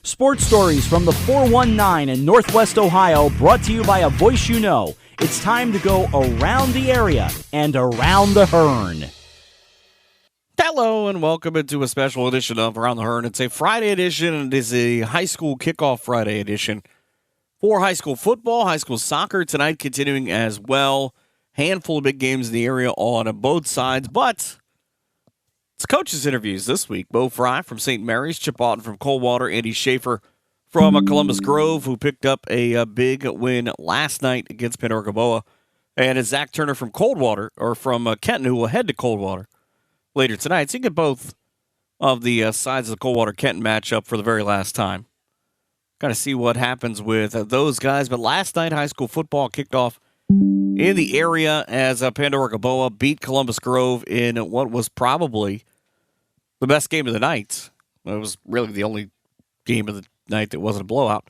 Sports stories from the 419 in Northwest Ohio, brought to you by a voice you know. It's time to go around the area and around the Hearn. Hello and welcome into a special edition of Around the Hearn. It's a Friday edition, and it is a high school kickoff Friday edition for high school football, high school soccer tonight continuing as well. Handful of big games in the area on both sides, but it's coaches' interviews this week. Bo Frye from St. Mary's, Chip Otten from Coldwater, Andy Schaefer from Columbus Grove, who picked up a big win last night against Pandora, and it's Zach Turner from Coldwater, or from Kenton, who will head to Coldwater later tonight. So you get both of the sides of the Coldwater-Kenton matchup for the very last time. Got to see what happens with those guys. But last night, high school football kicked off in the area as Pandora beat Columbus Grove in what was probably the best game of the night. It was really the only game of the night that wasn't a blowout.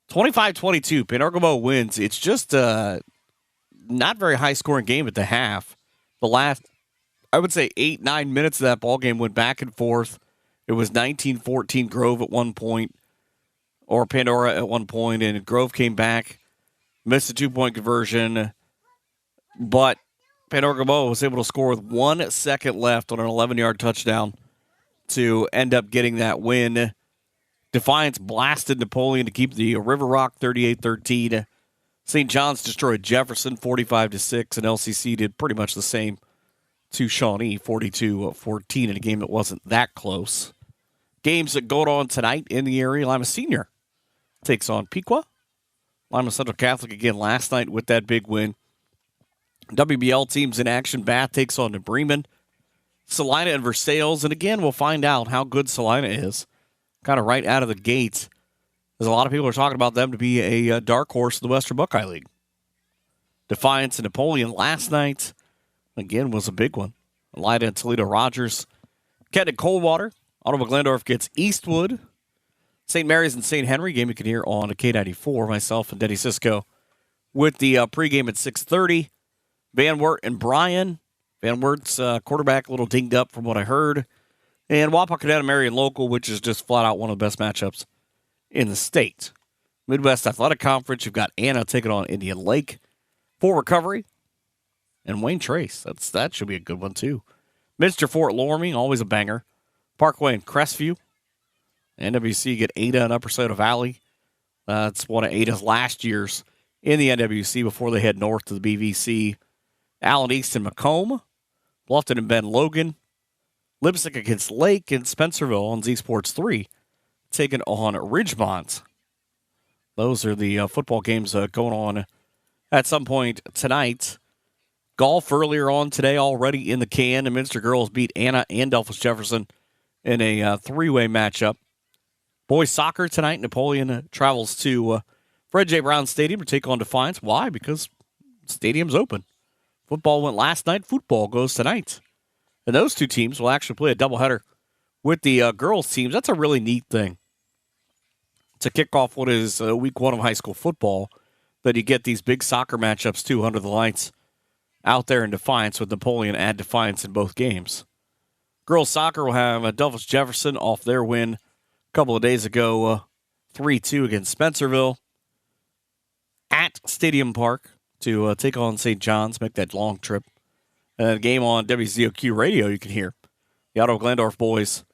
25-22, Pandora wins. It's just not very high-scoring game at the half. The last, I would say, 8-9 minutes of that ball game went back and forth. It was 19-14 Grove at one point, or Pandora at one point, and Grove came back, missed a 2-point conversion, but Pandora was able to score with 1 second left on an 11-yard touchdown to end up getting that win. Defiance blasted Napoleon to keep the River Rock 38-13. St. John's destroyed Jefferson 45-6, and LCC did pretty much the same to Shawnee 42-14 in a game that wasn't that close. Games that go on tonight in the area. Lima Senior takes on Pequot. Lima Central Catholic again last night with that big win. WBL teams in action. Bath takes on New Bremen. Salina and Versailles. And again, we'll find out how good Salina is. Kind of right out of the gates. There's a lot of people are talking about them to be a dark horse in the Western Buckeye League. Defiance and Napoleon last night, again, was a big one. Elida and Toledo Rogers. Kenton Coldwater. Ottawa Glandorf gets Eastwood. St. Mary's and St. Henry, game you can hear on K94. Myself and Denny Cisco with the pregame at 6:30. Van Wert and Bryan. Van Wert's quarterback a little dinged up from what I heard. And Wapakoneta Marion Local, which is just flat out one of the best matchups in the state. Midwest Athletic Conference, you've got Anna taking on Indian Lake. For Recovery and Wayne Trace. That should be a good one, too. Minster Fort Loramie, always a banger. Parkway and Crestview. NWC get Ada and Upper Soda Valley. That's one of Ada's last years in the NWC before they head north to the BVC. Allen East and Macomb. Bluffton and Ben Logan. Lipstick against Lake and Spencerville on Z Sports 3. Taking on Ridgemont. Those are the football games going on at some point tonight. Golf earlier on today already in the can. The Minster girls beat Anna and Delphus Jefferson in a three-way matchup. Boys soccer tonight. Napoleon travels to Fred J. Brown Stadium to take on Defiance. Why? Because the stadium's open. Football went last night. Football goes tonight. And those two teams will actually play a doubleheader with the girls' teams. That's a really neat thing to kick off what is week one of high school football, that you get these big soccer matchups, too, under the lights out there in Defiance, with Napoleon and Defiance in both games. Girls soccer will have Delphus Jefferson off their win a couple of days ago, 3-2 against Spencerville at Stadium Park to take on St. John's, make that long trip. And then a game on WZOQ radio you can hear. The Ottawa Glandorf boys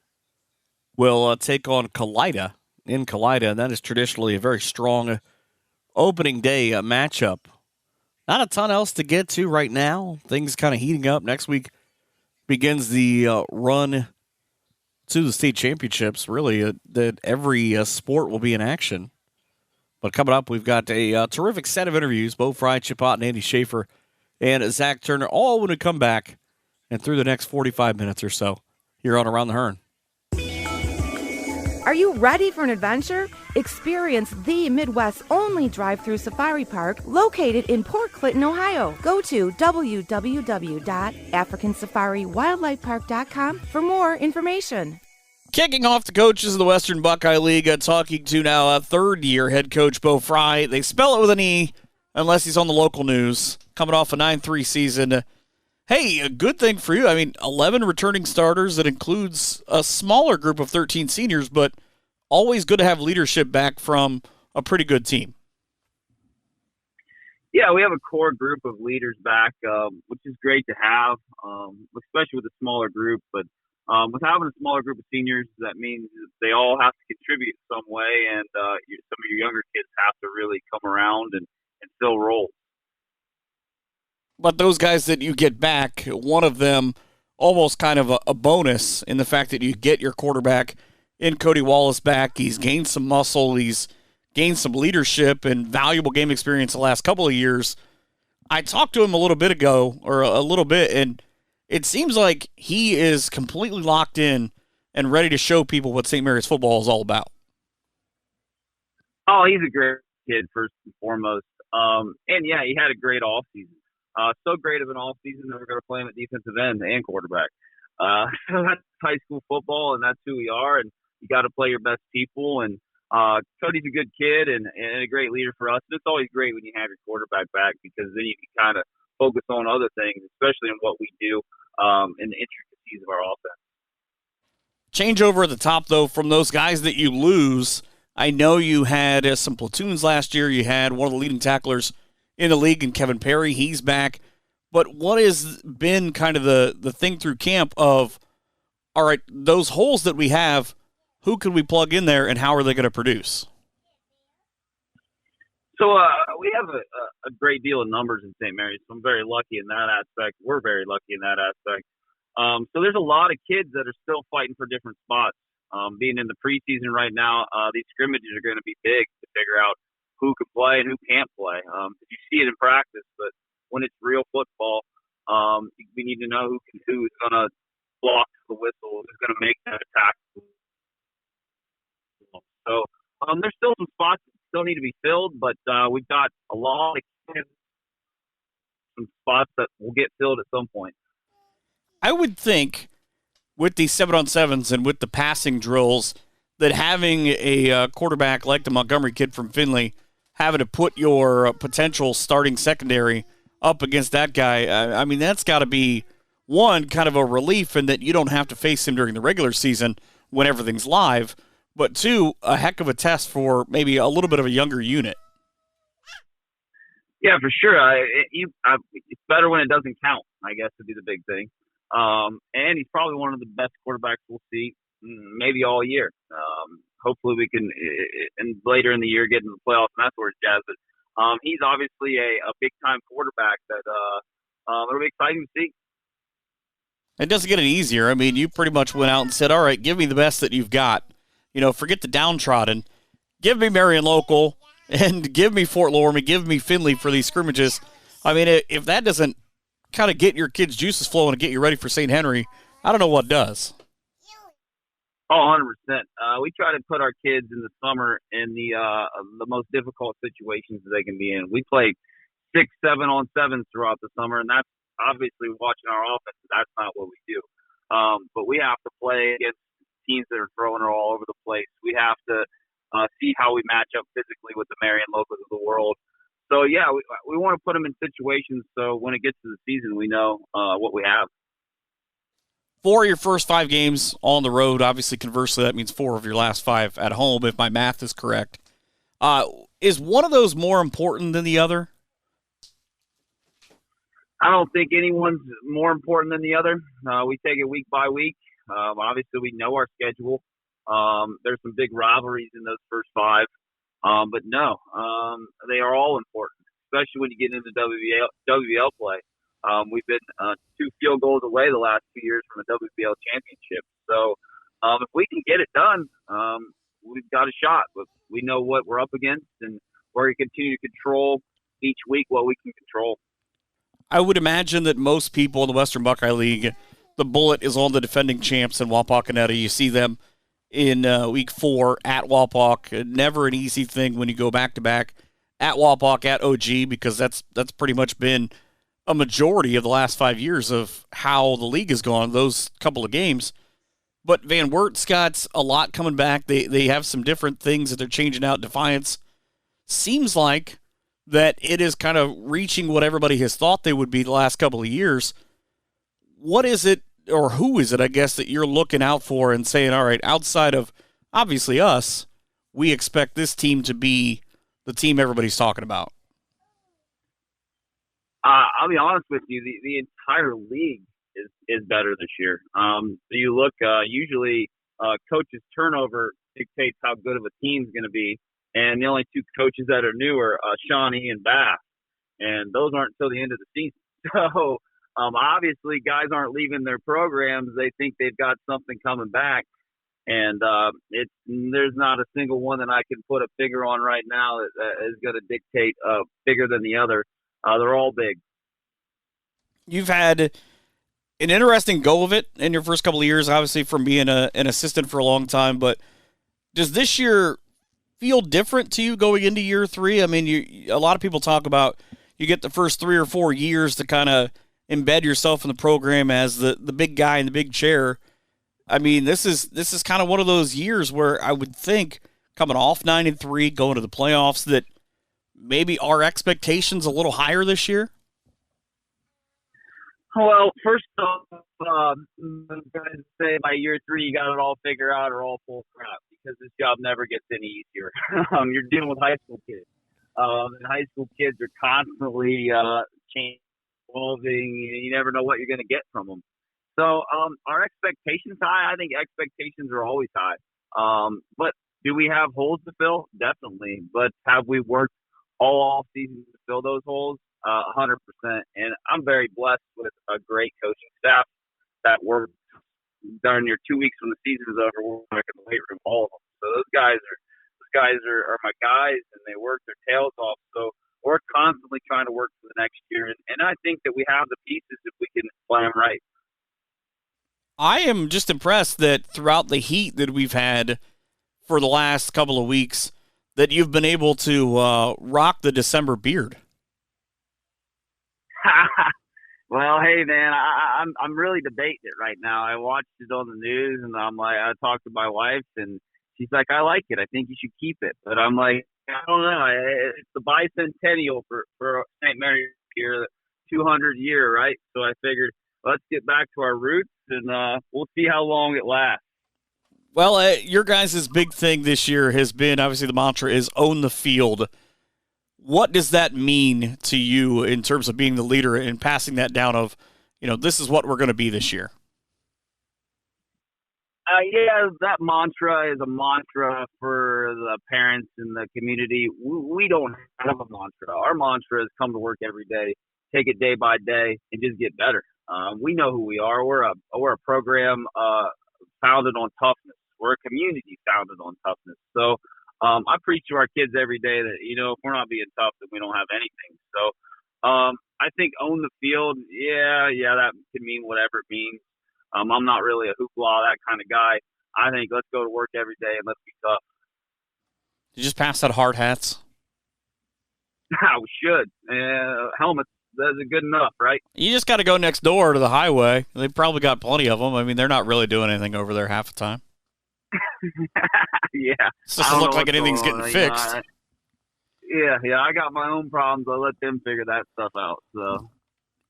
will take on Kalida in Kalida, and that is traditionally a very strong opening day matchup. Not a ton else to get to right now. Things kind of heating up. Next week begins the run to the state championships. Really, that every sport will be in action. But coming up, we've got a terrific set of interviews. Bo Frye, Chip Otten, Andy Schaefer, and Zach Turner, all when we come back and through the next 45 minutes or so here on Around the Hearn. Are you ready for an adventure? Experience the Midwest's only drive-through safari park located in Port Clinton, Ohio. Go to www.africansafariwildlifepark.com for more information. Kicking off the coaches of the Western Buckeye League, talking to now third-year head coach Bo Frye. They spell it with an E unless he's on the local news. Coming off a 9-3 season. Hey, a good thing for you. 11 returning starters. That includes a smaller group of 13 seniors, but always good to have leadership back from a pretty good team. Yeah, we have a core group of leaders back, which is great to have, especially with a smaller group. But with having a smaller group of seniors, that means they all have to contribute in some way, and some of your younger kids have to really come around and fill roles. But those guys that you get back, one of them almost kind of a bonus in the fact that you get your quarterback in Cody Wallace back. He's gained some muscle. He's gained some leadership and valuable game experience the last couple of years. I talked to him a little bit, and it seems like he is completely locked in and ready to show people what St. Mary's football is all about. Oh, he's a great kid, first and foremost. And, yeah, he had a great offseason. So great of an offseason that we're going to play him at defensive end and quarterback. So that's high school football, and that's who we are, and you got to play your best people. And Cody's a good kid and a great leader for us. And it's always great when you have your quarterback back because then you can kind of focus on other things, especially in what we do in the intricacies of our offense. Change over at the top, though, from those guys that you lose. I know you had some platoons last year. You had one of the leading tacklers in the league in Kevin Perry. He's back. But what has been kind of the thing through camp of, all right, those holes that we have, who can we plug in there and how are they going to produce? So we have a great deal of numbers in St. Mary's. So I'm very lucky in that aspect. We're very lucky in that aspect. So there's a lot of kids that are still fighting for different spots. Being in the preseason right now, these scrimmages are going to be big to figure out who can play and who can't play. You see it in practice, but when it's real football, we need to know who's going to block the whistle, who's going to make that attack. So there's still some spots that still need to be filled, but we've got a lot of kids, some spots that will get filled at some point. I would think with these 7-on-7s and with the passing drills that having a quarterback like the Montgomery kid from Findlay, having to put your potential starting secondary up against that guy, I mean, that's got to be, one, kind of a relief in that you don't have to face him during the regular season when everything's live, but two, a heck of a test for maybe a little bit of a younger unit. Yeah, for sure. It's better when it doesn't count, I guess, would be the big thing. And he's probably one of the best quarterbacks we'll see maybe all year. Hopefully we can, and later in the year, get into the playoffs, and that's where it's jazz. But he's obviously a big-time quarterback that it'll be exciting to see. It doesn't get any easier. I mean, you pretty much went out and said, all right, give me the best that you've got. You know, forget the downtrodden. Give me Marion Local and give me Fort Loramie, give me Findlay for these scrimmages. I mean, if that doesn't kind of get your kids' juices flowing and get you ready for St. Henry, I don't know what does. Oh, 100%. We try to put our kids in the summer in the most difficult situations that they can be in. We play 6, 7-on-7s throughout the summer, and that's obviously watching our offense. That's not what we do. But we have to play against teams that are throwing her all over the place. We have to see how we match up physically with the Marion Locals of the world. So, yeah, we want to put them in situations so when it gets to the season, we know what we have. 4 of your first 5 games on the road. Obviously, conversely, that means 4 of your last 5 at home, if my math is correct. Is one of those more important than the other? I don't think anyone's more important than the other. We take it week by week. Obviously, we know our schedule. There's some big rivalries in those first 5. But no, they are all important, especially when you get into WBL play. We've been 2 field goals away the last 2 years from a WBL championship. So if we can get it done, we've got a shot. But we know what we're up against, and we're going to continue to control each week what we can control. I would imagine that most people in the Western Buckeye League, the bullet is on the defending champs in Wapakoneta. You see them in week 4 at Wapak. Never an easy thing when you go back-to-back at Wapak, at OG, because that's pretty much been a majority of the last 5 years of how the league has gone, those couple of games. But Van Wert's got a lot coming back. They have some different things that they're changing out. Defiance seems like that it is kind of reaching what everybody has thought they would be the last couple of years. What is it, or who is it, I guess, that you're looking out for and saying, all right, outside of, obviously us, we expect this team to be the team everybody's talking about. I'll be honest with you, the entire league is better this year. So you look, usually coaches' turnover dictates how good of a team's going to be, and the only two coaches that are new are Shawnee and Bass, and those aren't until the end of the season. So obviously guys aren't leaving their programs. They think they've got something coming back, and there's not a single one that I can put a finger on right now that is going to dictate bigger than the other. They're all big. You've had an interesting go of it in your first couple of years, obviously from being an assistant for a long time, but does this year feel different to you going into year 3? I mean, a lot of people talk about you get the first 3 or 4 years to kind of embed yourself in the program as the big guy in the big chair. I mean, this is kind of one of those years where I would think coming off 9-3, going to the playoffs, that maybe our expectations a little higher this year? Well, first off, I'm going to say by year 3 you got it all figured out or all full crap, because this job never gets any easier. You're dealing with high school kids. And high school kids are constantly changing, evolving. You never know what you're going to get from them. So our expectations high. I think expectations are always high. But do we have holes to fill? Definitely. But have we worked all off season to fill those holes? 100%. And I'm very blessed with a great coaching staff that worked darn near 2 weeks when the season is over. We're back in the weight room, all of them. So those guys are my guys, and they work their tails off. So we're constantly trying to work for the next year. And I think that we have the pieces if we can play them right. I am just impressed that throughout the heat that we've had for the last couple of weeks, that you've been able to rock the December beard. Well, hey man, I'm really debating it right now. I watched it on the news, and I talked to my wife, and she's like, I like it. I think you should keep it. But I'm like, I don't know. It's the bicentennial for St. Mary's here, 200 year, right? So I figured, let's get back to our roots, and we'll see how long it lasts. Well, your guys' big thing this year has been, obviously the mantra is own the field. What does that mean to you in terms of being the leader and passing that down of, this is what we're going to be this year? Yeah, that mantra is a mantra for the parents and the community. We don't have a mantra. Our mantra is come to work every day, take it day by day, and just get better. We know who we are. We're a program founded on toughness. We're a community founded on toughness. So I preach to our kids every day that, if we're not being tough, then we don't have anything. So I think own the field, yeah, that can mean whatever it means. I'm not really a hoopla, that kind of guy. I think let's go to work every day and let's be tough. You just pass out hard hats? We should. Helmets, that's good enough, right? You just got to go next door to the highway. They've probably got plenty of them. I mean, they're not really doing anything over there half the time. Yeah. It doesn't look like anything's getting fixed. Yeah, I got my own problems. I'll let them figure that stuff out. So,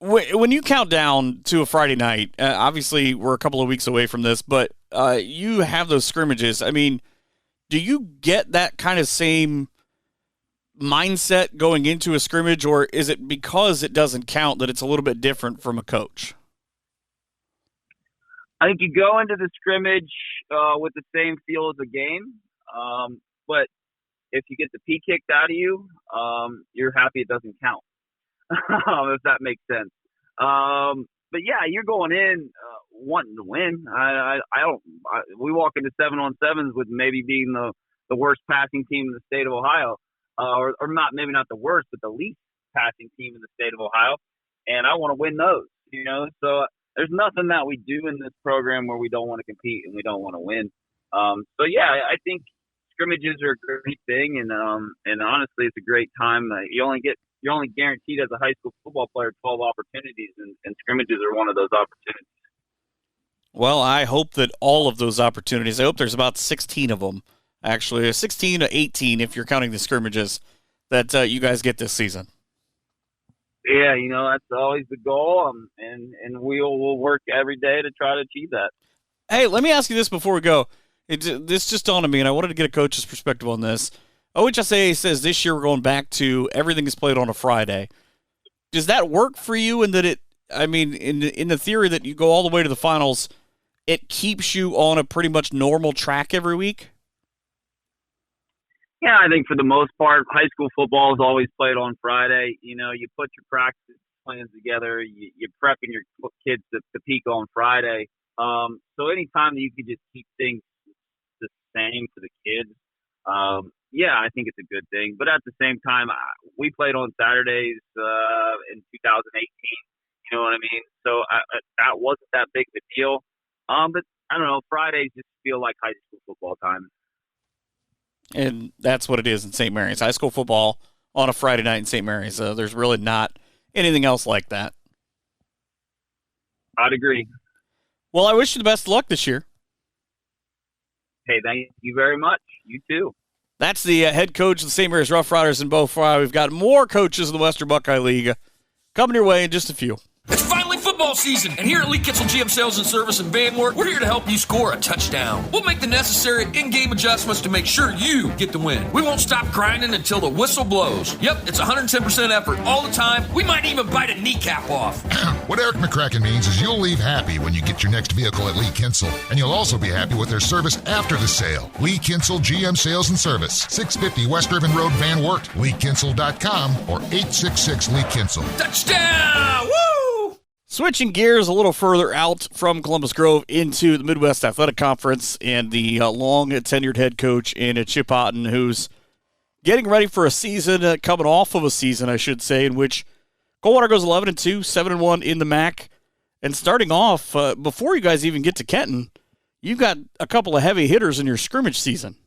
when you count down to a Friday night, obviously we're a couple of weeks away from this, but you have those scrimmages. I mean, do you get that kind of same mindset going into a scrimmage, or is it because it doesn't count that it's a little bit different from a coach? I think you go into the scrimmage with the same feel as a game, but if you get the P kicked out of you, you're happy it doesn't count, if that makes sense. But yeah, you're going in wanting to win. We walk into 7-on-7s with maybe being the worst passing team in the state of Ohio, or not, maybe not the worst, but the least passing team in the state of Ohio, and I want to win those. So there's nothing that we do in this program where we don't want to compete and we don't want to win. So yeah, I think scrimmages are a great thing, and honestly, it's a great time. You're only guaranteed as a high school football player 12 opportunities, and scrimmages are one of those opportunities. Well, I hope that all of those opportunities, I hope there's about 16 of them, actually, 16 to 18 if you're counting the scrimmages, that you guys get this season. Yeah, that's always the goal, and we'll work every day to try to achieve that. Hey, let me ask you this before we go. This just dawned on me, and I wanted to get a coach's perspective on this. OHSAA says this year we're going back to everything is played on a Friday. Does that work for you in that in the theory that you go all the way to the finals, it keeps you on a pretty much normal track every week? Yeah, I think for the most part, high school football is always played on Friday. You put your practice plans together. You're prepping your kids to peak on Friday. So anytime that you can just keep things the same for the kids, I think it's a good thing. But at the same time, we played on Saturdays in 2018. You know what I mean? So that wasn't that big of a deal. But I don't know, Fridays just feel like high school football time. And that's what it is in St. Mary's. High school football on a Friday night in St. Mary's. There's really not anything else like that. I'd agree. Well, I wish you the best of luck this year. Hey, thank you very much. You too. That's the head coach of the St. Mary's Rough Riders in Bo Frye. We've got more coaches in the Western Buckeye League coming your way in just a few. It's finally football season, and here at Lee Kitzel GM Sales and Service in Van Wert, we're here to help you score a touchdown. We'll make the necessary in-game adjustments to make sure you get the win. We won't stop grinding until the whistle blows. Yep, it's 110% effort all the time. We might even bite a kneecap off. What Eric McCracken means is you'll leave happy when you get your next vehicle at Lee Kitzel, and you'll also be happy with their service after the sale. Lee Kitzel GM Sales and Service, 650 West Irvin Road, Van Wert, LeeKitzel.com, or 866-LEE-KITZEL. Touchdown! Woo! Switching gears a little further out from Columbus Grove into the Midwest Athletic Conference and the long-tenured head coach in Chip Otten, who's getting ready for a season, coming off of a season, I should say, in which Coldwater goes 11-2, 7-1 in the MAC. And starting off, before you guys even get to Kenton, you've got a couple of heavy hitters in your scrimmage season.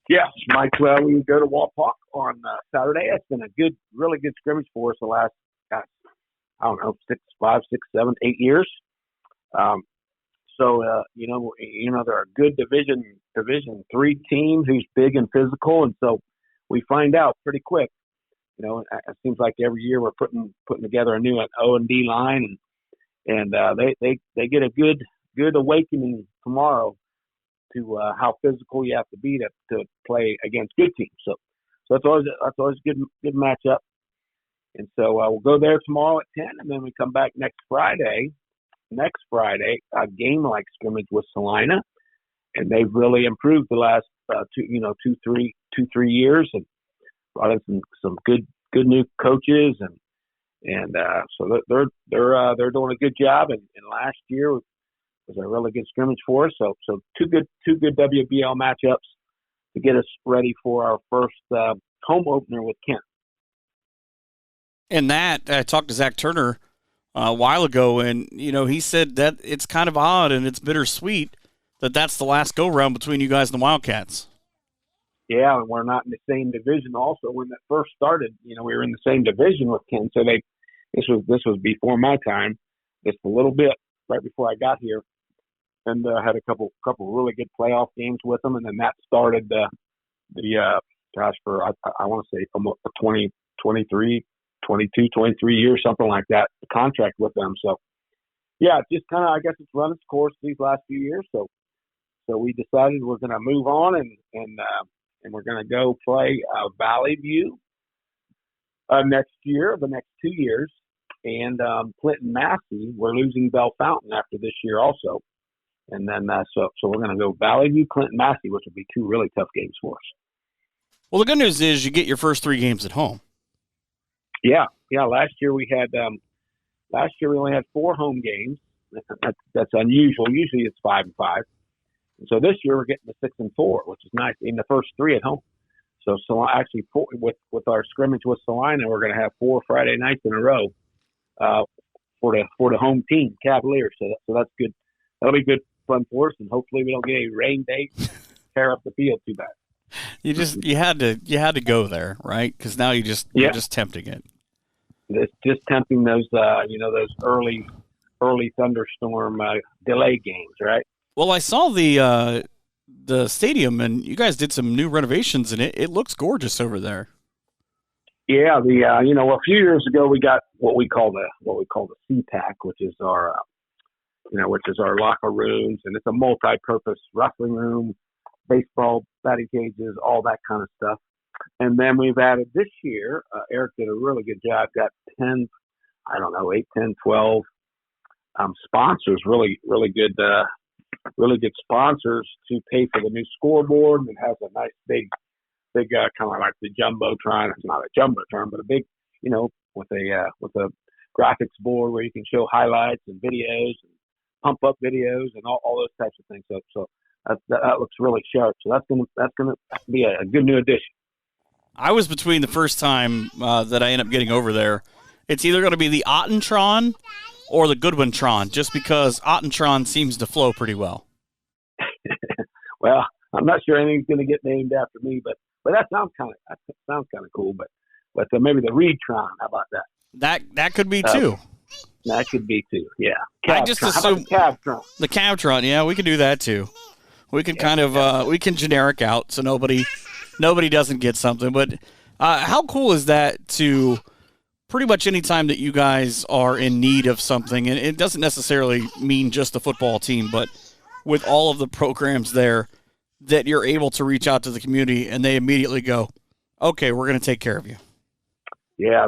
Yes, Mike, we go to Walpock on Saturday. It's been a really good scrimmage for us the last, 5, 6, 7, 8 years. So they're a good Division 3 team who's big and physical, and so we find out pretty quick. It seems like every year we're putting together a new O&D line, and they get a good awakening tomorrow to how physical you have to be to play against good teams. So that's always a good matchup. And so we'll go there tomorrow at 10, and then we come back next Friday, a game-like scrimmage with Salina, and they've really improved the last 2-3 years, and brought in some good new coaches, and so they're doing a good job. And last year was a really good scrimmage for us. So two good WBL matchups to get us ready for our first home opener with Kent. And that, I talked to Zach Turner a while ago, and, he said that it's kind of odd and it's bittersweet that that's the last go-round between you guys and the Wildcats. Yeah, and we're not in the same division also. When that first started, we were in the same division with Ken. So this was before my time, just a little bit right before I got here, and had a couple really good playoff games with them. And then that started I want to say almost 23 years, something like that, the contract with them. So, yeah, just kind of, I guess it's run its course these last few years. So we decided we're going to move on and we're going to go play Valley View next year, the next 2 years. And Clinton Massey, we're losing Bell Fountain after this year also. And then so we're going to go Valley View, Clinton Massey, which will be two really tough games for us. Well, the good news is you get your first 3 games at home. Yeah. Last year we only had 4 home games. That's unusual. Usually it's 5 and 5. And so this year we're getting to 6 and 4, which is nice. In the first 3 at home. So actually, with our scrimmage with Salina, we're going to have 4 Friday nights in a row for the home team, Cavaliers. So that's good. That'll be good fun for us, and hopefully we don't get a rain day tear up the field too bad. You had to go there, right? Because now you're just tempting it. It's just tempting those those early thunderstorm delay games, right? Well, I saw the stadium, and you guys did some new renovations, and it looks gorgeous over there. Yeah, a few years ago we got what we call the CPAC, which is our which is our locker rooms, and it's a multi-purpose wrestling room, baseball batting cages, all that kind of stuff. And then we've added this year, Eric did a really good job, got 8, 10, 12 sponsors, really good sponsors to pay for the new scoreboard. And it has a nice big kind of like the Jumbotron. It's not a Jumbotron, but a big, with a graphics board where you can show highlights and videos and pump up videos and all those types of things. So that looks really sharp. So that's gonna be a good new addition. I was between the first time that I end up getting over there. It's either going to be the Ottentron or the Goodwintron, just because Ottentron seems to flow pretty well. Well, I'm not sure anything's going to get named after me, but that sounds kind of cool. But maybe the Reedtron. How about that? That could be too. That could be too. Yeah. I just assume the Cavtron. The Cavtron. Yeah, we can do that too. We can we can generic out so nobody doesn't get something. But how cool is that to pretty much any time that you guys are in need of something, and it doesn't necessarily mean just the football team, but with all of the programs there, that you're able to reach out to the community and they immediately go, okay, we're going to take care of you. Yeah,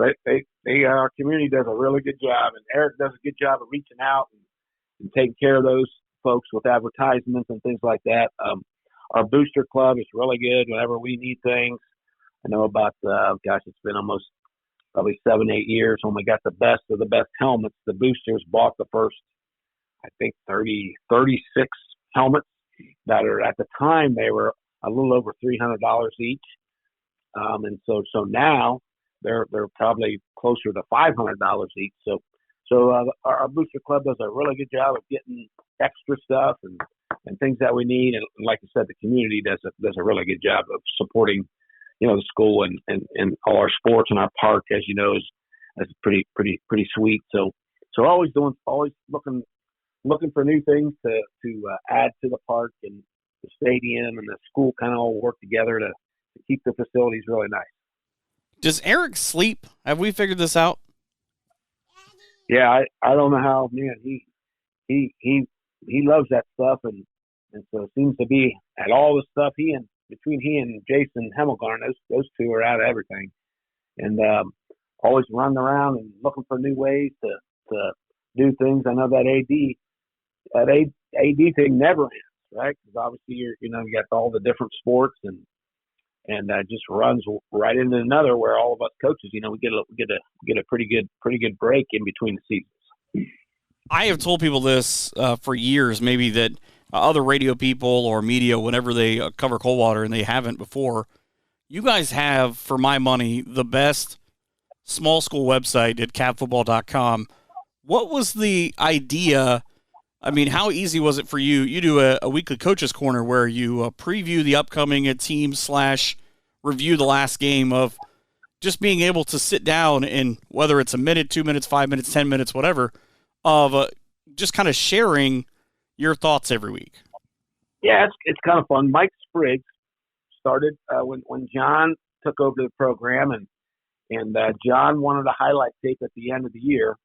our community does a really good job, and Eric does a good job of reaching out and taking care of those folks with advertisements and things like that. Our booster club is really good whenever we need things. I know about, it's been almost probably 7-8 years when we got the best of the best helmets. The boosters bought the first, I think, 36 helmets that are, at the time, they were a little over $300 each. And so now they're probably closer to $500 each. So our booster club does a really good job of getting extra stuff and things that we need. And like I said, the community does a really good job of supporting, the school and all our sports, and our park, as you know, is pretty sweet. So always looking for new things to add to the park and the stadium and the school, kind of all work together to keep the facilities really nice. Does Eric sleep? Have we figured this out? Yeah, I don't know how, man. He loves that stuff, and so it seems to be at all the stuff between he and Jason Hemmelgarn, those two are out of everything, and always running around and looking for new ways to do things. I know that AD thing never ends, right? Because obviously you got all the different sports and just runs right into another, where all of us coaches, we get a pretty good break in between the seasons. I have told people this for years, maybe that other radio people or media, whenever they cover Coldwater, and they haven't before, you guys have, for my money, the best small school website at cavfootball.com. What was the idea? I mean, how easy was it for you? You do a weekly coaches corner where you preview the upcoming team / review the last game, of just being able to sit down and, whether it's a minute, 2 minutes, 5 minutes, 10 minutes, whatever, of just kind of sharing your thoughts every week. Yeah, it's kind of fun. Mike Spriggs started when John took over the program, and John wanted a highlight tape at the end of the year.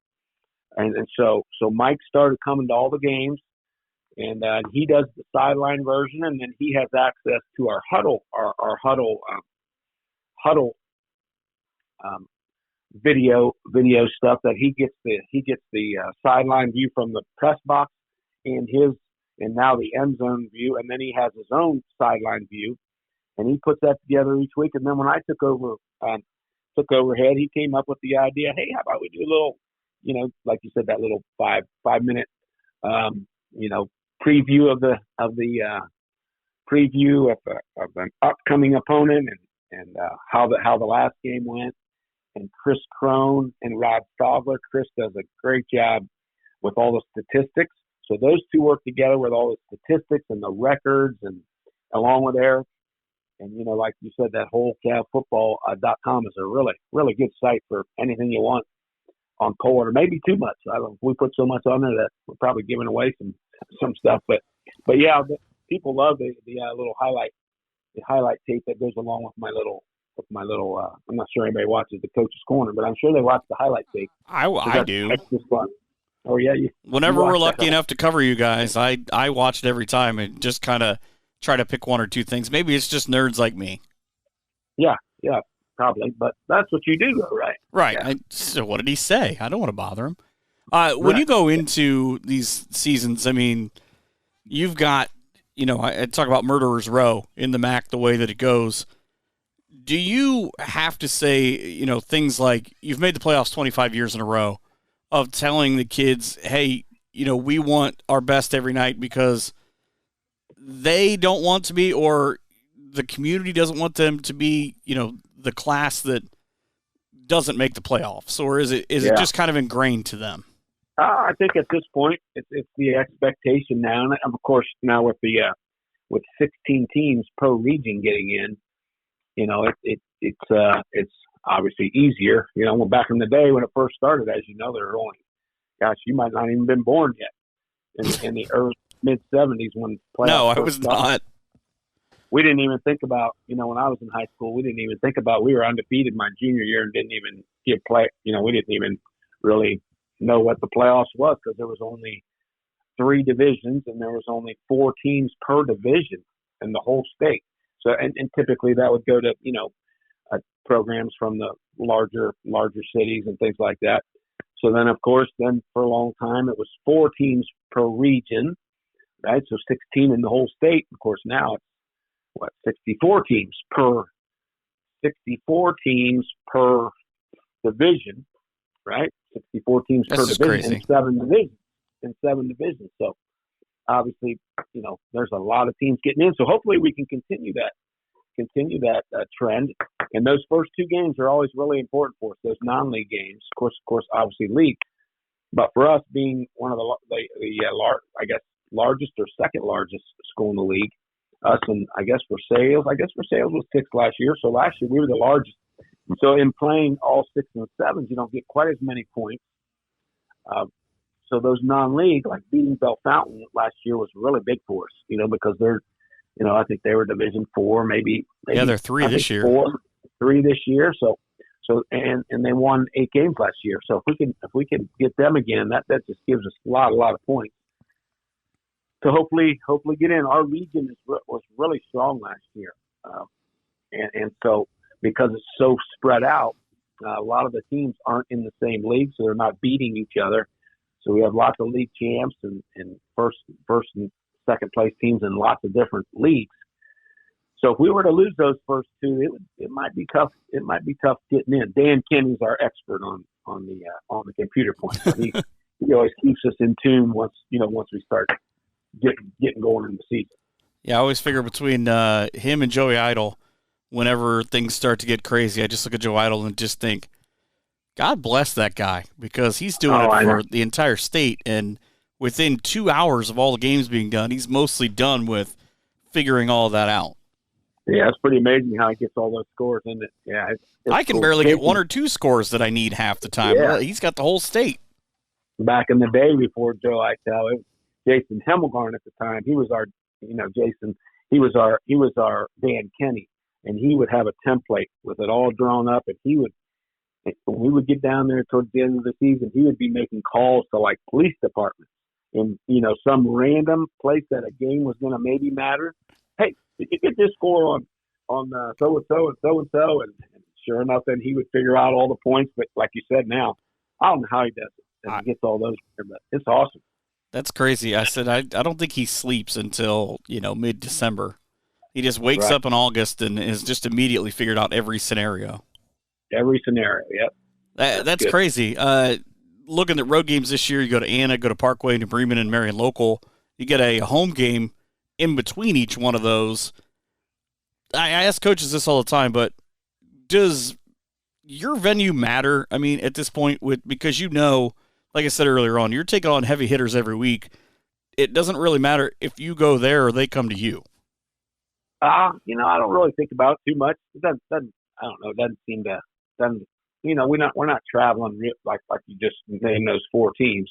And so Mike started coming to all the games, and he does the sideline version, and then he has access to our huddle video stuff that he gets the sideline view from the press box and now the end zone view, and then he has his own sideline view, and he puts that together each week. And then when I took overhead, he came up with the idea, hey, how about we do a little, like you said, that little 5-minute, preview of an upcoming opponent and how the last game went. And Chris Crone and Rob Stogler. Chris does a great job with all the statistics. So those two work together with all the statistics and the records, and along with Eric. And, like you said, that whole cavfootball.com is a really, really good site for anything you want on Coldwater. Maybe too much. I don't know. We put so much on there that we're probably giving away some stuff. But yeah, people love the little highlight tape that goes along with my little. I'm not sure anybody watches the Coach's Corner, but I'm sure they watch the highlight tape. I do. That's just fun. Oh yeah. Whenever we're lucky enough to cover you guys, I watch it every time and just kind of try to pick one or two things. Maybe it's just nerds like me. Yeah, probably. But that's what you do, though, right? Right. Yeah. So what did he say? I don't want to bother him. When you go into these seasons, I mean, you've got, I talk about Murderer's Row in the MAC, the way that it goes. Do you have to say, things like you've made the playoffs 25 years in a row of telling the kids, hey, we want our best every night because they don't want to be, or the community doesn't want them to be, the class that doesn't make the playoffs? Or is it just kind of ingrained to them? I think at this point, it's the expectation now. And of course, now with 16 teams per region getting in, it's obviously easier. When back in the day when it first started, as you know, there were only, you might not even been born yet in the early mid-'70s when playoffs. No, I was not. We didn't even think about, when I was in high school, we didn't even think about, we were undefeated my junior year and didn't even we didn't even really know what the playoffs was because there was only 3 divisions and there was only 4 teams per division in the whole state. So, and typically that would go to, programs from the larger cities and things like that. So then, of course, for a long time, it was 4 teams per region, right? So 16 in the whole state. Of course, now it's 64 teams per division, right? 64 teams per division in 7 divisions. So obviously, there's a lot of teams getting in. So hopefully we can continue that trend. And those first 2 games are always really important for us. Those non-league games, of course, obviously league. But for us being one of the largest or second largest school in the league, us and Versailles was 6th last year. So last year we were the largest. So in playing all 6s and 7s, you don't get quite as many points. So those non-league, like beating Bell Fountain last year, was really big for us. Because they're, I think they were Division 4, maybe they're 3 this year. 3 this year. So and they won 8 games last year. So if we can get them again, that just gives us a lot of points. So hopefully get in. Our region was really strong last year, and so because it's so spread out, a lot of the teams aren't in the same league, so they're not beating each other. So we have lots of league champs and first and second place teams in lots of different leagues. So if we were to lose those first 2, it might be tough. It might be tough getting in. Dan Kenny's our expert on the computer points. He always keeps us in tune once we start getting going in the season. Yeah, I always figure between him and Joey Idle, whenever things start to get crazy, I just look at Joe Idle and just think, God bless that guy, because he's doing it for the entire state, and within 2 hours of all the games being done, he's mostly done with figuring all of that out. Yeah, it's pretty amazing how he gets all those scores in it. Yeah, I can barely get 1 or 2 scores that I need half the time. Yeah. He's got the whole state. Back in the day before Joe Eitel, it was Jason Hemmelgarn at the time. He was our, Jason. He was our Dan Kenny, and he would have a template with it all drawn up, and when we would get down there towards the end of the season, he would be making calls to like police departments in some random place that a game was going to maybe matter. Hey, did you get this score on so and so and so and so? And sure enough, then he would figure out all the points. But like you said, now I don't know how he does it. And he gets all those, but it's awesome. That's crazy. I said I don't think he sleeps until mid-December. He just wakes up in August and has just immediately figured out every scenario. Every scenario, yep. That's crazy. Looking at road games this year, you go to Anna, go to Parkway, New Bremen, and Marion Local. You get a home game in between each one of those. I ask coaches this all the time, but does your venue matter? I mean, at this point, because like I said earlier on, you're taking on heavy hitters every week. It doesn't really matter if you go there or they come to you. I don't really think about it too much. It doesn't I don't know. It doesn't seem to. We're not traveling like you just named those 4 teams.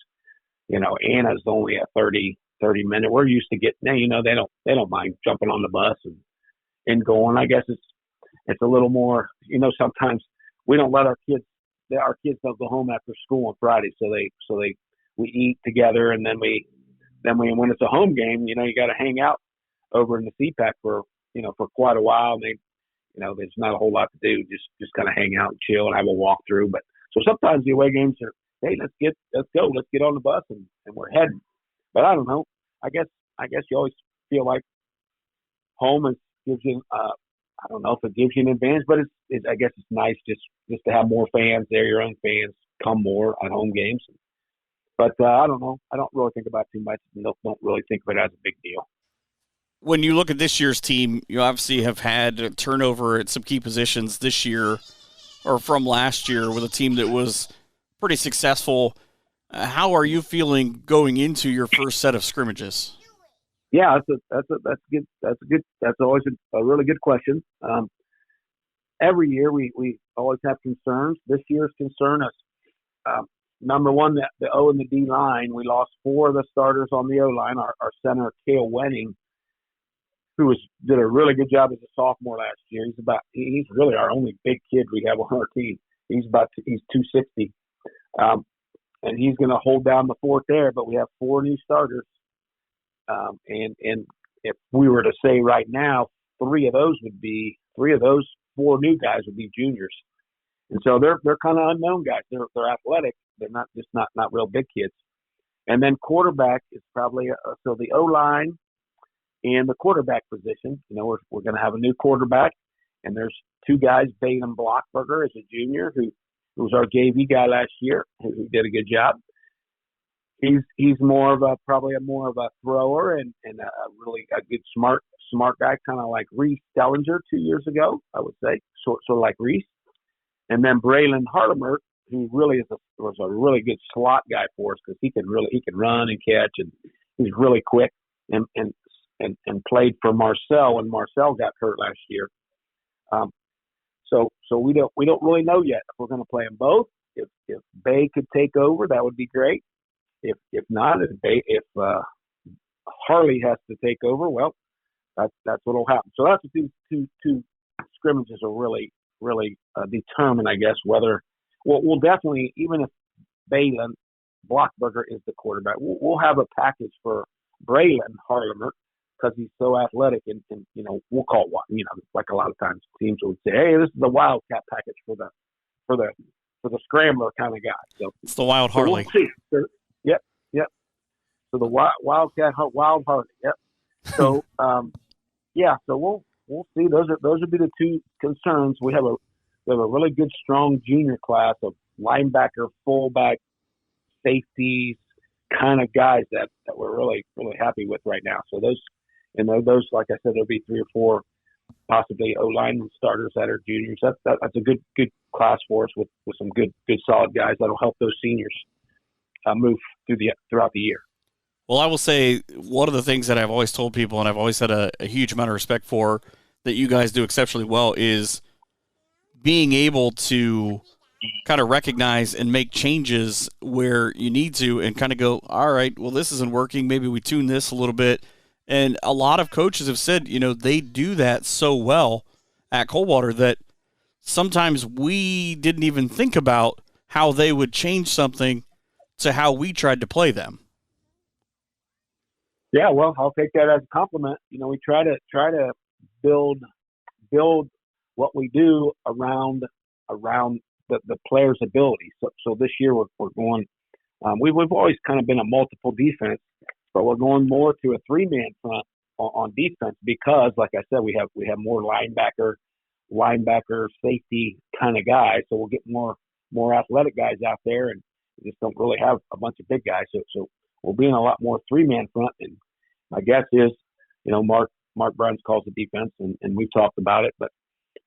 Anna's only a 30 minute. We're used to getting. They don't mind jumping on the bus and going. I guess it's a little more. Sometimes we don't let our kids don't go home after school on Friday, so we eat together, and then when it's a home game, you got to hang out over in the CPAC for quite a while. And there's not a whole lot to do, just kind of hang out and chill and have a walkthrough. But so sometimes the away games are, hey, let's go, let's get on the bus and we're heading. But I don't know. I guess you always feel like home gives you. I don't know if it gives you an advantage, but I guess it's nice just to have more fans there. Your own fans come more at home games. But I don't know. I don't really think about it too much. Don't really think of it as a big deal. When you look at this year's team, you obviously have had turnover at some key positions this year or from last year with a team that was pretty successful. How are you feeling going into your first set of scrimmages? Yeah, that's good. That's always a really good question. Every year we always have concerns. This year's concern is number one, the O and the D line. We lost 4 of the starters on the O line. Our center, Cale Wenning, who did a really good job as a sophomore last year. He's really our only big kid we have on our team. He's 260, and he's going to hold down the fort there. But we have 4 new starters, and if we were to say right now, 3 of those 4 new guys would be juniors, and so they're kind of unknown guys. They're athletic. They're not real big kids. And then quarterback is probably so the O line. And the quarterback position, we're going to have a new quarterback, and there's 2 guys. Balen Blockberger is a junior who was our JV guy last year, who did a good job. He's probably more of a thrower and a good smart guy, kind of like Reese Dellinger 2 years ago, I would say, sort of like Reese. And then Braylon Hardemer, who really was a really good slot guy for us because he can run and catch, and he's really quick and played for Marcel when Marcel got hurt last year. So we don't really know yet if we're going to play them both. If Bay could take over, that would be great. If not, if Harley has to take over, well, that's what will happen. So that's what these two scrimmages are really determine, I guess, whether we'll definitely, even if Balen Blockberger is the quarterback, we'll have a package for Braylon Hardemer, because he's so athletic, and we'll call it, like a lot of times teams would say, hey, this is the Wildcat package for the scrambler kind of guy. So it's the Wild Harley. We'll see. Yep. So the Wildcat, Wild Harley. Yep. So so we'll see. Those would be the 2 concerns. We have a really good, strong junior class of linebacker, fullback, safeties, kind of guys that we're really, really happy with right now. So those, like I said, there'll be 3 or 4 possibly O-line starters that are juniors. That's a good class for us with some good solid guys that'll help those seniors move throughout the year. Well, I will say one of the things that I've always told people, and I've always had a huge amount of respect for, that you guys do exceptionally well, is being able to kind of recognize and make changes where you need to and kind of go, all right, well, this isn't working. Maybe we tune this a little bit. And a lot of coaches have said, they do that so well at Coldwater that sometimes we didn't even think about how they would change something to how we tried to play them. Yeah, well, I'll take that as a compliment. We try to build what we do around the player's ability. So this year we're going. We've always kind of been a multiple defense, but we're going more to a 3-man front on defense because, like I said, we have more linebacker, safety kind of guys. So we'll get more athletic guys out there, and we just don't really have a bunch of big guys. So we'll be in a lot more 3-man front. And my guess is, Mark Bruns calls the defense, and we've talked about it, but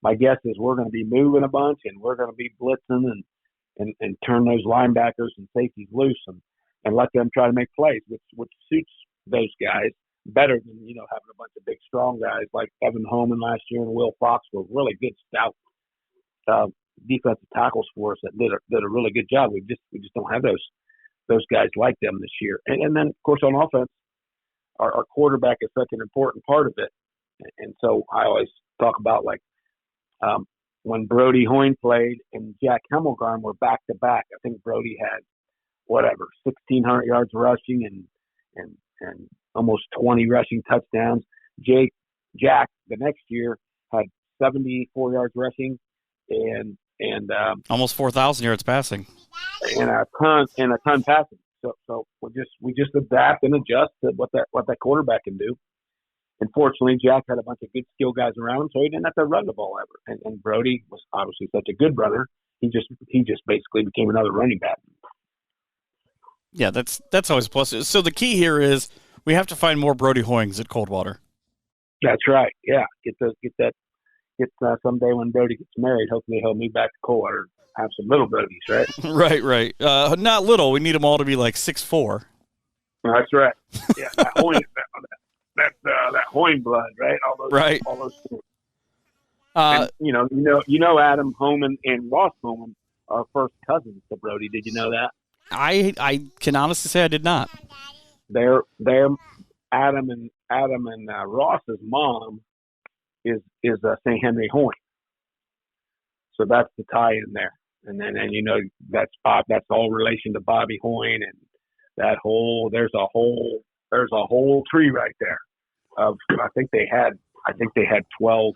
my guess is we're going to be moving a bunch, and we're going to be blitzing and turn those linebackers and safeties loose and let them try to make plays, which suits those guys better than, having a bunch of big, strong guys like Evan Holman last year and Will Fox were really good stout defensive tackles for us that did a really good job. We just don't have those guys like them this year. And then, of course, on offense, our quarterback is such an important part of it. And so I always talk about, like, when Brody Hoyne played and Jack Hemmelgarn were back-to-back. I think Brody had whatever, 1,600 yards rushing and almost 20 rushing touchdowns. Jack the next year had 74 yards rushing and almost 4,000 yards passing, and a ton passing. So we just adapt and adjust to what that quarterback can do. And fortunately, Jack had a bunch of good skill guys around him, so he didn't have to run the ball ever. And Brody was obviously such a good runner. He just basically became another running back. Yeah, that's always a plus. So the key here is we have to find more Brody Hoyings at Coldwater. That's right. Yeah, get someday when Brody gets married. Hopefully, he'll move back to Coldwater. Have some little Brodies, right? Right. Not little. We need them all to be like 6'4". That's right. Yeah, that Hoying, that Hoying blood, right? All those things. And, you know, Adam Homan and Ross Homan are first cousins to Brody. Did you know that? I can honestly say I did not. They're Adam and Ross's mom is St. Henry Hoying. So that's the tie in there. And that's all relation to Bobby Hoying, and there's a whole tree right there of I think they had 12,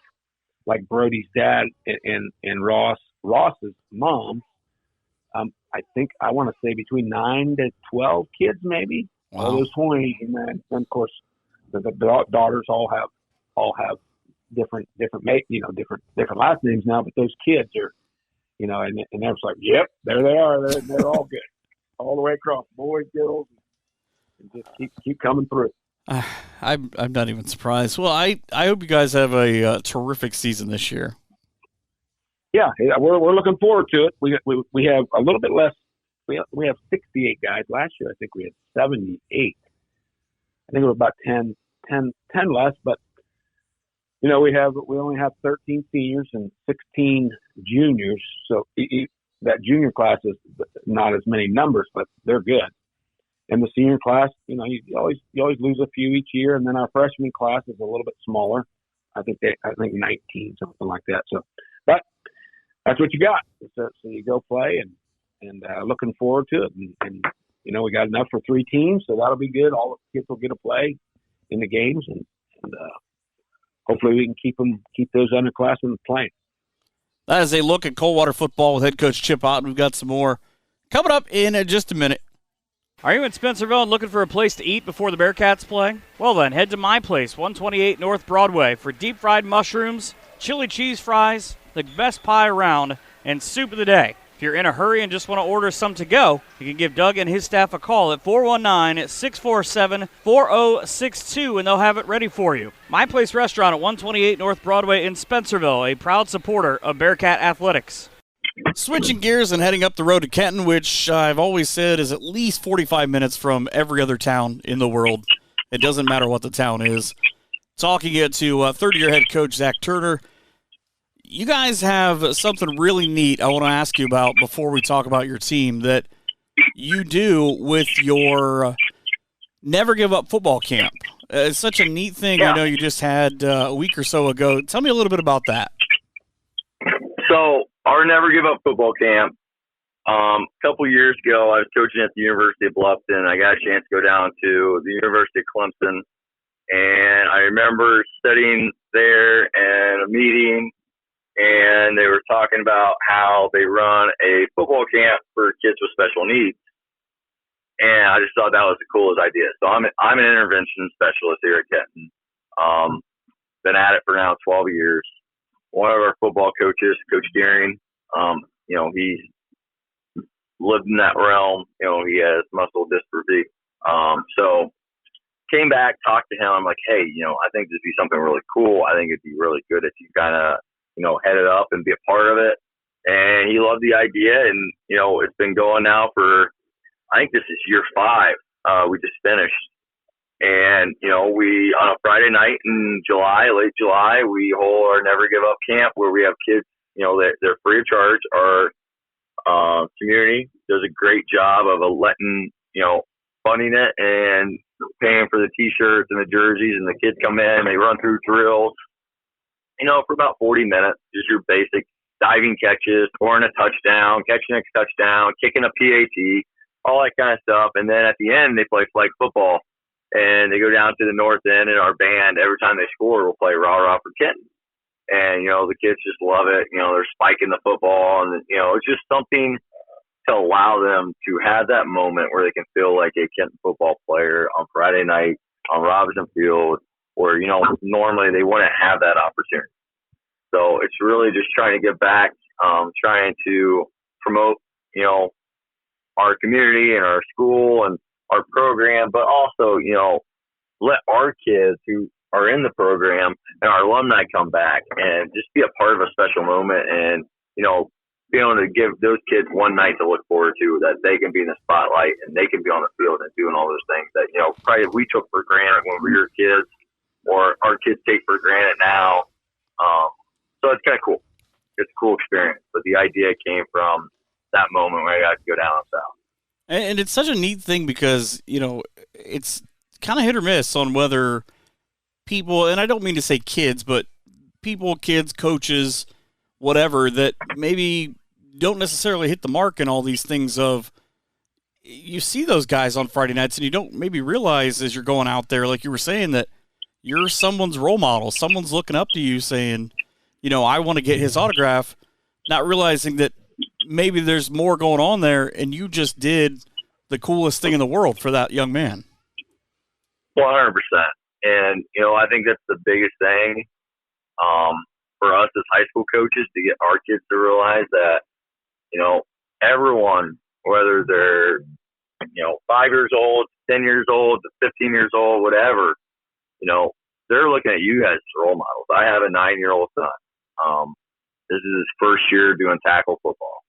like Brody's dad and Ross's mom. I want to say between 9 to 12 kids maybe. Wow. All those Hoying, and then of course the daughters all have different last names now, but those kids are, and they're just like, yep, there they are. They're all good, all the way across, boys, girls, and just keep coming through. I'm not even surprised. Well, I hope you guys have a terrific season this year. Yeah, we're looking forward to it. We have a little bit less. We have 68 guys. Last year, I think we had 78. I think it was about 10 less, but we only have 13 seniors and 16 juniors. So that junior class is not as many numbers, but they're good. And the senior class, you always lose a few each year, and then our freshman class is a little bit smaller. I think 19, something like that. So, but that's what you got. So you go play and looking forward to it. And we got enough for 3 teams, so that'll be good. All the kids will get to play in the games, and hopefully we can keep those underclassmen playing. That is a look at Coldwater football with head coach Chip Otten. We've got some more coming up in just a minute. Are you in Spencerville and looking for a place to eat before the Bearcats play? Well then, head to my place, 128 North Broadway, for deep-fried mushrooms, chili cheese fries, the best pie around, and soup of the day. If you're in a hurry and just want to order some to go, you can give Doug and his staff a call at 419-647-4062, and they'll have it ready for you. My Place Restaurant at 128 North Broadway in Spencerville, a proud supporter of Bearcat Athletics. Switching gears and heading up the road to Kenton, which I've always said is at least 45 minutes from every other town in the world. It doesn't matter what the town is. Talking it to third-year head coach Zach Turner. You guys have something really neat I want to ask you about before we talk about your team that you do with your Never Give Up football camp. It's such a neat thing. Yeah. I know you just had a week or so ago. Tell me a little bit about that. So our Never Give Up football camp, a couple years ago, I was coaching at the University of Bluffton. I got a chance to go down to the University of Clemson, and I remember studying there and a meeting, and they were talking about how they run a football camp for kids with special needs. And I just thought that was the coolest idea. So I'm an intervention specialist here at Kenton. Been at it for now 12 years. One of our football coaches, Coach Deering, he's lived in that realm. He has muscle dystrophy. So came back, talked to him. I'm like, hey, I think this would be something really cool. I think it'd be really good if you kind of, head it up and be a part of it. And he loved the idea. And, it's been going now for, I think this is year 5. We just finished. And, we, on a Friday night in July, late July, we hold our Never Give Up camp where we have kids, they're free of charge. Our community does a great job of funding it and paying for the T-shirts and the jerseys. And the kids come in, they run through drills, for about 40 minutes. Just your basic diving catches, scoring a touchdown, catching a touchdown, kicking a PAT. all that kind of stuff. And then at the end, they play flag football, and they go down to the north end, and our band, every time they score, will play Rah Rah for Kenton. And, the kids just love it. They're spiking the football, and, it's just something to allow them to have that moment where they can feel like a Kenton football player on Friday night on Robinson Field, where, normally they wouldn't have that opportunity. So it's really just trying to get back, trying to promote, our community and our school and our program, but also, let our kids who are in the program and our alumni come back and just be a part of a special moment and, be able to give those kids one night to look forward to, that they can be in the spotlight and they can be on the field and doing all those things that, probably we took for granted when we were kids, or our kids take for granted now. So it's kind of cool. It's a cool experience. But the idea came from that moment where I got to go down south. And it's such a neat thing because, it's kind of hit or miss on whether people, and I don't mean to say kids, but people, kids, coaches, whatever, that maybe don't necessarily hit the mark in all these things of, you see those guys on Friday nights and you don't maybe realize as you're going out there, like you were saying, that you're someone's role model. Someone's looking up to you saying, I want to get his autograph, not realizing that maybe there's more going on there, and you just did the coolest thing in the world for that young man. 100%. And, I think that's the biggest thing for us as high school coaches, to get our kids to realize that, everyone, whether they're, 5 years old, 10 years old, 15 years old, whatever, they're looking at you guys as role models. I have a 9-year-old son. This is his first year doing tackle football.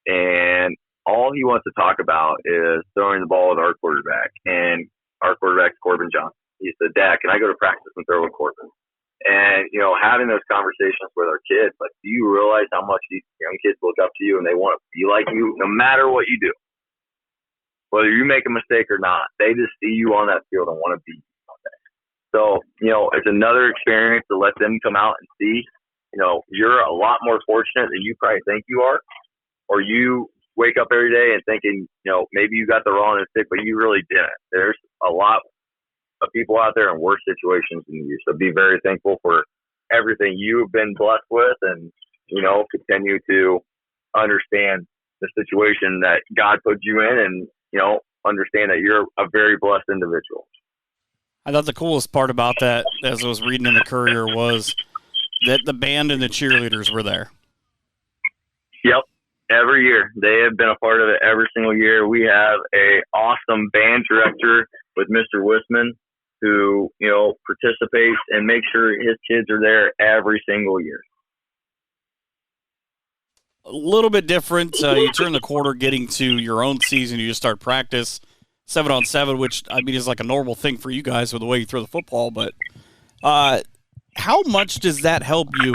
And all he wants to talk about is throwing the ball with our quarterback. And our quarterback's Corbin Johnson. He said, Dad, can I go to practice and throw with Corbin? And, having those conversations with our kids, like, do you realize how much these young kids look up to you and they want to be like you no matter what you do? Whether you make a mistake or not, they just see you on that field and want to be on that. So, it's another experience to let them come out and see, you're a lot more fortunate than you probably think you are, or you wake up every day and thinking, maybe you got the wrong stick, but you really didn't. There's a lot of people out there in worse situations than you. So be very thankful for everything you've been blessed with, and, continue to understand the situation that God put you in, and, understand that you're a very blessed individual. I thought the coolest part about that, as I was reading in the Courier, was that the band and the cheerleaders were there. Yep. Every year. They have been a part of it every single year. We have a awesome band director with Mr. Wisman who, participates and makes sure his kids are there every single year. A little bit different. You turn the corner getting to your own season. You just start practice 7-on-7, which, is like a normal thing for you guys with the way you throw the football. But how much does that help you?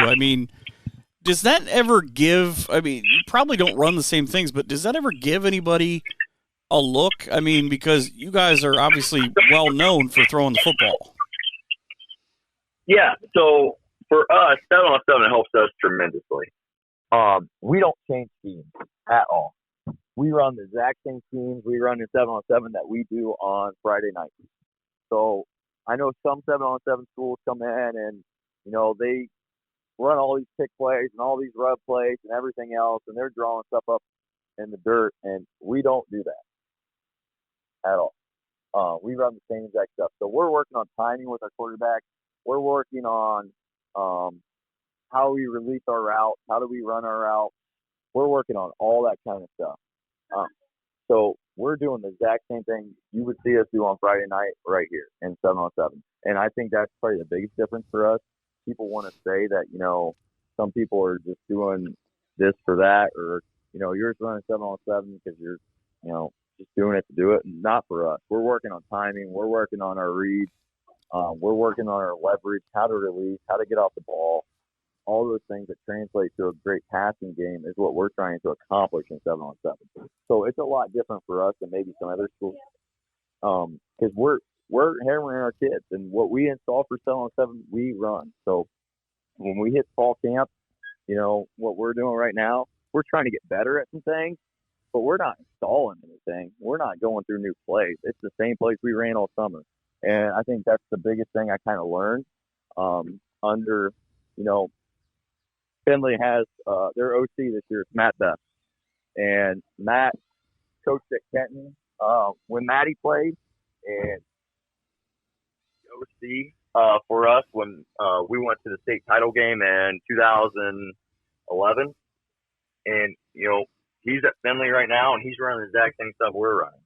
Does that ever give – you probably don't run the same things, but does that ever give anybody a look? Because you guys are obviously well known for throwing the football. Yeah, so for us, 7-on-7 helps us tremendously. We don't change schemes at all. We run the exact same schemes we run in 7-on-7 that we do on Friday nights. So I know some 7-on-7 schools come in and, they run all these pick plays and all these rub plays and everything else, and they're drawing stuff up in the dirt, and we don't do that at all. We run the same exact stuff. So we're working on timing with our quarterback. We're working on how we release our route, how do we run our route. We're working on all that kind of stuff. So we're doing the exact same thing you would see us do on Friday night right here in 7-on-7. And I think that's probably the biggest difference for us. People want to say that, some people are just doing this for that, or, you're just running 7-on-7 because you're, just doing it to do it. Not for us. We're working on timing. We're working on our reads. We're working on our leverage, how to release, how to get off the ball. All those things that translate to a great passing game is what we're trying to accomplish in 7-on-7. So it's a lot different for us than maybe some other schools, because we're hammering our kids, and what we install for 7-on-7, we run. So when we hit fall camp, what we're doing right now, we're trying to get better at some things, but we're not installing anything. We're not going through new plays. It's the same plays we ran all summer. And I think that's the biggest thing I kind of learned under, Finley has their OC this year is Matt Best. And Matt coached at Kenton when Matty played, and OC for us when we went to the state title game in 2011. And, he's at Finley right now, and he's running the exact same stuff we're running.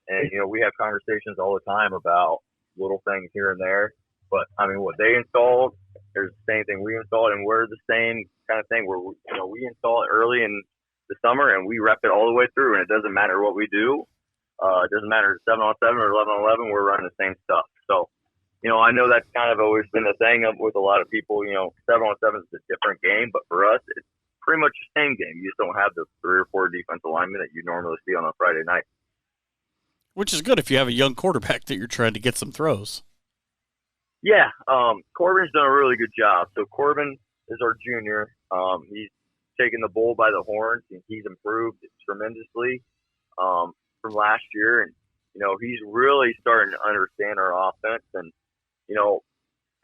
And, we have conversations all the time about little things here and there. But, what they installed, there's the same thing we installed, and we're the same kind of thing where, we install it early in the summer, and we rep it all the way through, and it doesn't matter what we do. It doesn't matter if it's 7-on-7 or 11-on-11, we're running the same stuff. So, I know that's kind of always been the thing with a lot of people. 7-on-7 is a different game, but for us, it's pretty much the same game. You just don't have the 3 or 4 defensive linemen that you normally see on a Friday night. Which is good if you have a young quarterback that you're trying to get some throws. Yeah, Corbin's done a really good job. So Corbin is our junior. He's taken the bull by the horns, and he's improved tremendously from last year. And, he's really starting to understand our offense. And,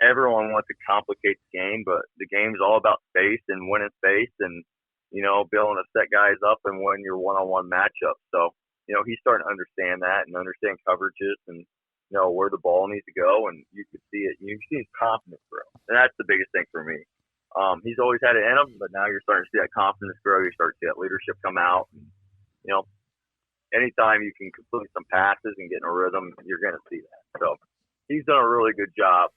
everyone wants to complicate the game, but the game's all about space and winning space and, being able to set guys up and win your one-on-one matchup. So, he's starting to understand that and understand coverages and, where the ball needs to go, and you can see it. You can see his confidence grow, and that's the biggest thing for me. He's always had it in him, but now you're starting to see that confidence grow. You start to see that leadership come out. And, anytime you can complete some passes and get in a rhythm, you're going to see that. So he's done a really good job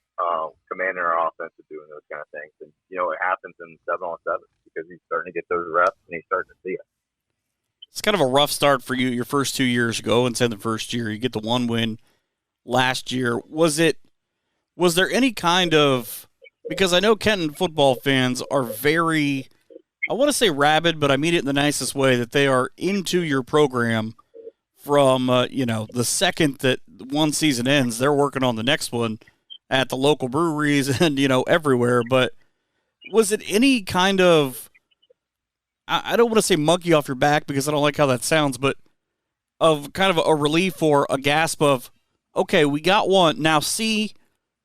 commanding our offense and doing those kind of things. And, it happens in 7-on-7 because he's starting to get those reps and he's starting to see it. It's kind of a rough start for you your first 2 years ago, and then the first year you get the one win last year. Was there any kind of, because I know Kenton football fans are very, I want to say rabid, but I mean it in the nicest way, that they are into your program from, the second that one season ends, they're working on the next one at the local breweries and, everywhere. But was it any kind of, I don't want to say monkey off your back because I don't like how that sounds, but of kind of a relief or a gasp of, okay, we got one. Now, see,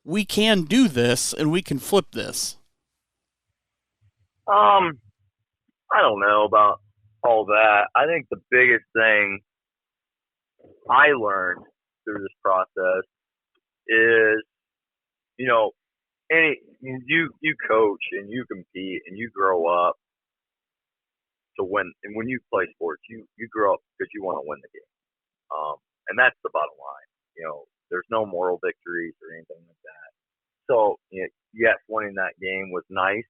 we can do this and we can flip this? I don't know about all that. I think the biggest thing I learned through this process is, you coach and you compete and you grow up to win. And when you play sports, you grow up because you want to win the game. And that's the bottom line. There's no moral victories or anything like that. So, yes, winning that game was nice,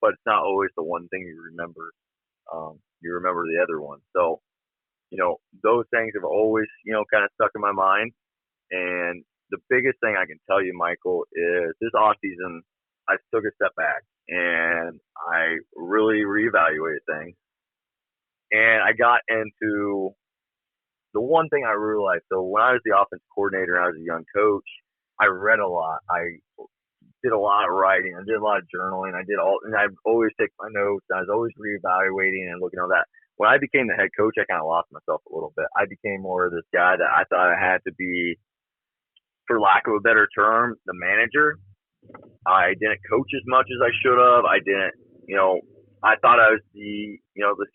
but it's not always the one thing you remember. You remember the other one. So, those things have always, kind of stuck in my mind. And the biggest thing I can tell you, Michael, is this offseason, I took a step back and I really reevaluated things. And I got into the one thing I realized. So when I was the offense coordinator and I was a young coach, I read a lot. I did a lot of writing. I did a lot of journaling. And I always take my notes. I was always reevaluating and looking at that. When I became the head coach, I kind of lost myself a little bit. I became more of this guy that I thought I had to be, for lack of a better term, the manager. I didn't coach as much as I should have. I didn't, I thought I was the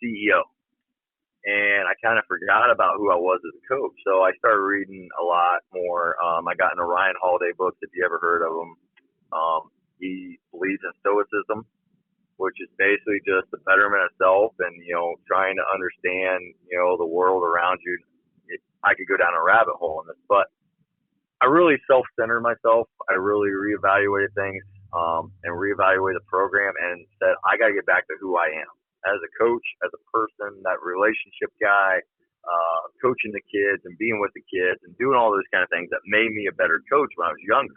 CEO. And I kind of forgot about who I was as a coach. So I started reading a lot more. I got into Ryan Holiday books, if you ever heard of him. He believes in stoicism, which is basically just the betterment of self and, trying to understand, the world around you. I could go down a rabbit hole in this, but I really self-centered myself. I really reevaluated things and reevaluated the program and said, I got to get back to who I am as a coach, as a person, that relationship guy, coaching the kids and being with the kids and doing all those kind of things that made me a better coach when I was younger.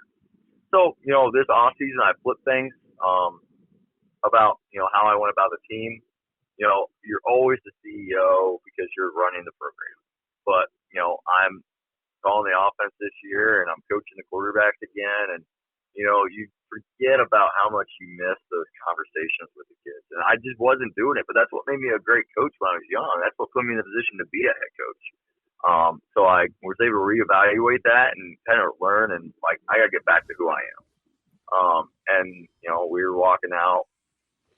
So, this offseason, I flipped things about, how I went about the team. You're always the CEO because you're running the program. But, I'm calling the offense this year and I'm coaching the quarterbacks again. And, you forget about how much you miss those conversations with the kids. And I just wasn't doing it, but that's what made me a great coach when I was young. That's what put me in a position to be a head coach. So I was able to reevaluate that and kind of learn, and I got to get back to who I am. And we were walking out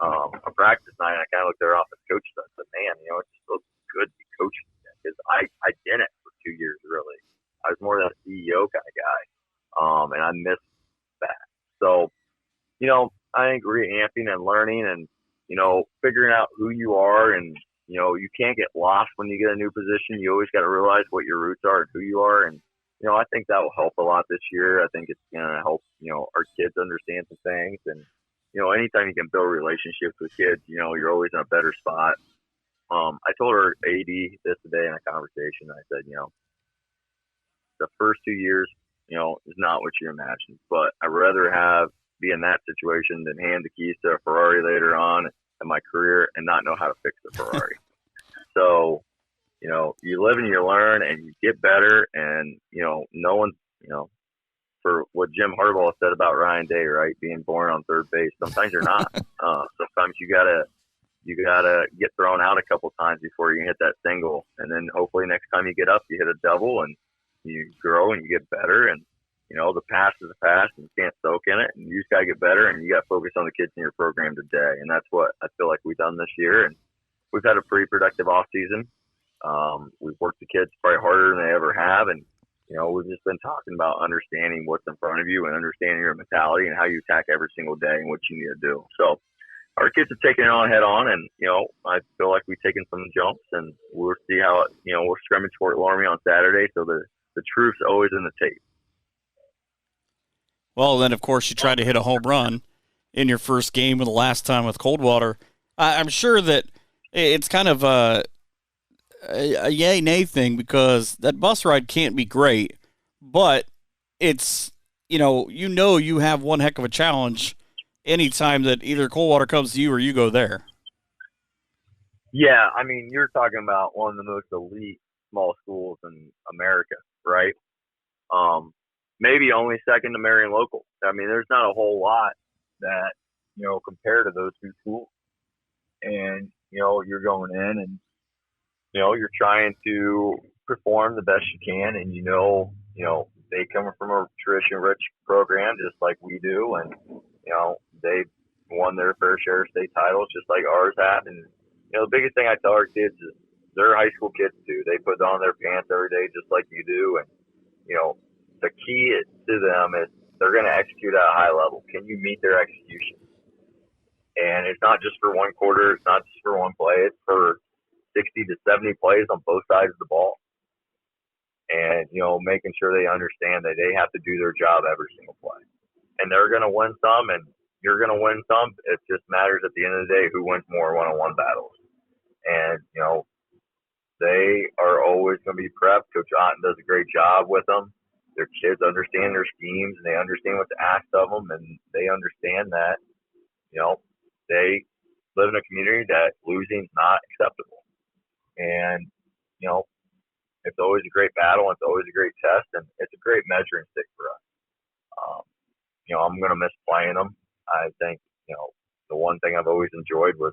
on practice night, and I kind of looked at our offensive coach and I said, man, it's just so good to be coaching because I didn't for 2 years, really. I was more than a CEO kind of guy, and I missed that. So, I think reamping and learning and, figuring out who you are, and, you can't get lost when you get a new position. You always got to realize what your roots are and who you are. And, I think that will help a lot this year. I think it's going to help, our kids understand some things. And, anytime you can build relationships with kids, you're always in a better spot. I told our AD this today in a conversation. I said, the first 2 years, is not what you imagined, but I'd rather be in that situation than hand the keys to a Ferrari later on in my career and not know how to fix the Ferrari. So, you live and you learn and you get better, and, no one, for what Jim Harbaugh said about Ryan Day, right? Being born on third base. Sometimes you're not. Sometimes you gotta get thrown out a couple times before you hit that single. And then hopefully next time you get up, you hit a double and you grow and you get better. And, the past is the past and you can't soak in it, and you just got to get better, and you got to focus on the kids in your program today. And that's what I feel like we've done this year. And we've had a pretty productive off season. We've worked the kids probably harder than they ever have. And, we've just been talking about understanding what's in front of you and understanding your mentality and how you attack every single day and what you need to do. So our kids have taken it on head on, and, I feel like we've taken some jumps, and we'll see how, we're scrimmage Fort Laramie on Saturday. So the truth's always in the tape. Well, then, of course, you tried to hit a home run in your first game and the last time with Coldwater. I'm sure that it's kind of a yay-nay thing because that bus ride can't be great, but it's, you have one heck of a challenge anytime that either Coldwater comes to you or you go there. Yeah, I mean, you're talking about one of the most elite small schools in America, right? Maybe only second to Marion Local. I mean, there's not a whole lot that, compared to those two schools. And, you're going in and, you're trying to perform the best you can. And, they come from a tradition-rich program just like we do. And, they've won their fair share of state titles just like ours have. And, the biggest thing I tell our kids is they're high school kids too. They put on their pants every day just like you do. And, the key to them is they're going to execute at a high level. Can you meet their execution? And it's not just for one quarter. It's not just for one play. It's for 60 to 70 plays on both sides of the ball. And, making sure they understand that they have to do their job every single play. And they're going to win some, and you're going to win some. It just matters at the end of the day who wins more one-on-one battles. And, they are always going to be prepped. Coach Otten does a great job with them. Their kids understand their schemes, and they understand what's asked of them, and they understand that, they live in a community that losing is not acceptable. And, it's always a great battle. It's always a great test, and it's a great measuring stick for us. I'm going to miss playing them. I think, the one thing I've always enjoyed was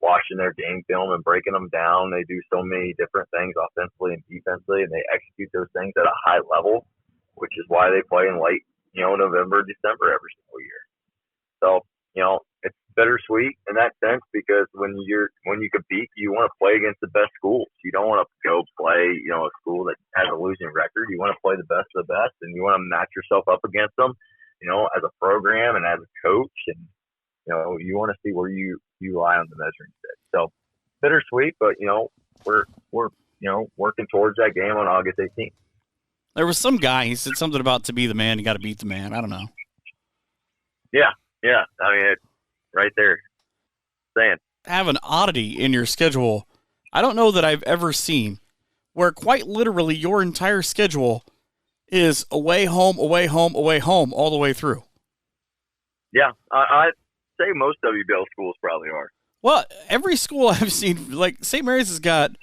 watching their game film and breaking them down. They do so many different things offensively and defensively, and they execute those things at a high level, which is why they play in late, November, December every single year. So, it's bittersweet in that sense because when you compete, you want to play against the best schools. You don't want to go play, a school that has a losing record. You want to play the best of the best, and you want to match yourself up against them, as a program and as a coach. And, you want to see where you lie on the measuring stick. So bittersweet, but, we're working towards that game on August 18th. There was some guy, he said something about to be the man, you got to beat the man. I don't know. Yeah. I mean, it's right there saying. Have an oddity in your schedule I don't know that I've ever seen where quite literally your entire schedule is away, home, away, home, away, home all the way through. Yeah, I'd say most WBL schools probably are. Well, every school I've seen, like St. Mary's has got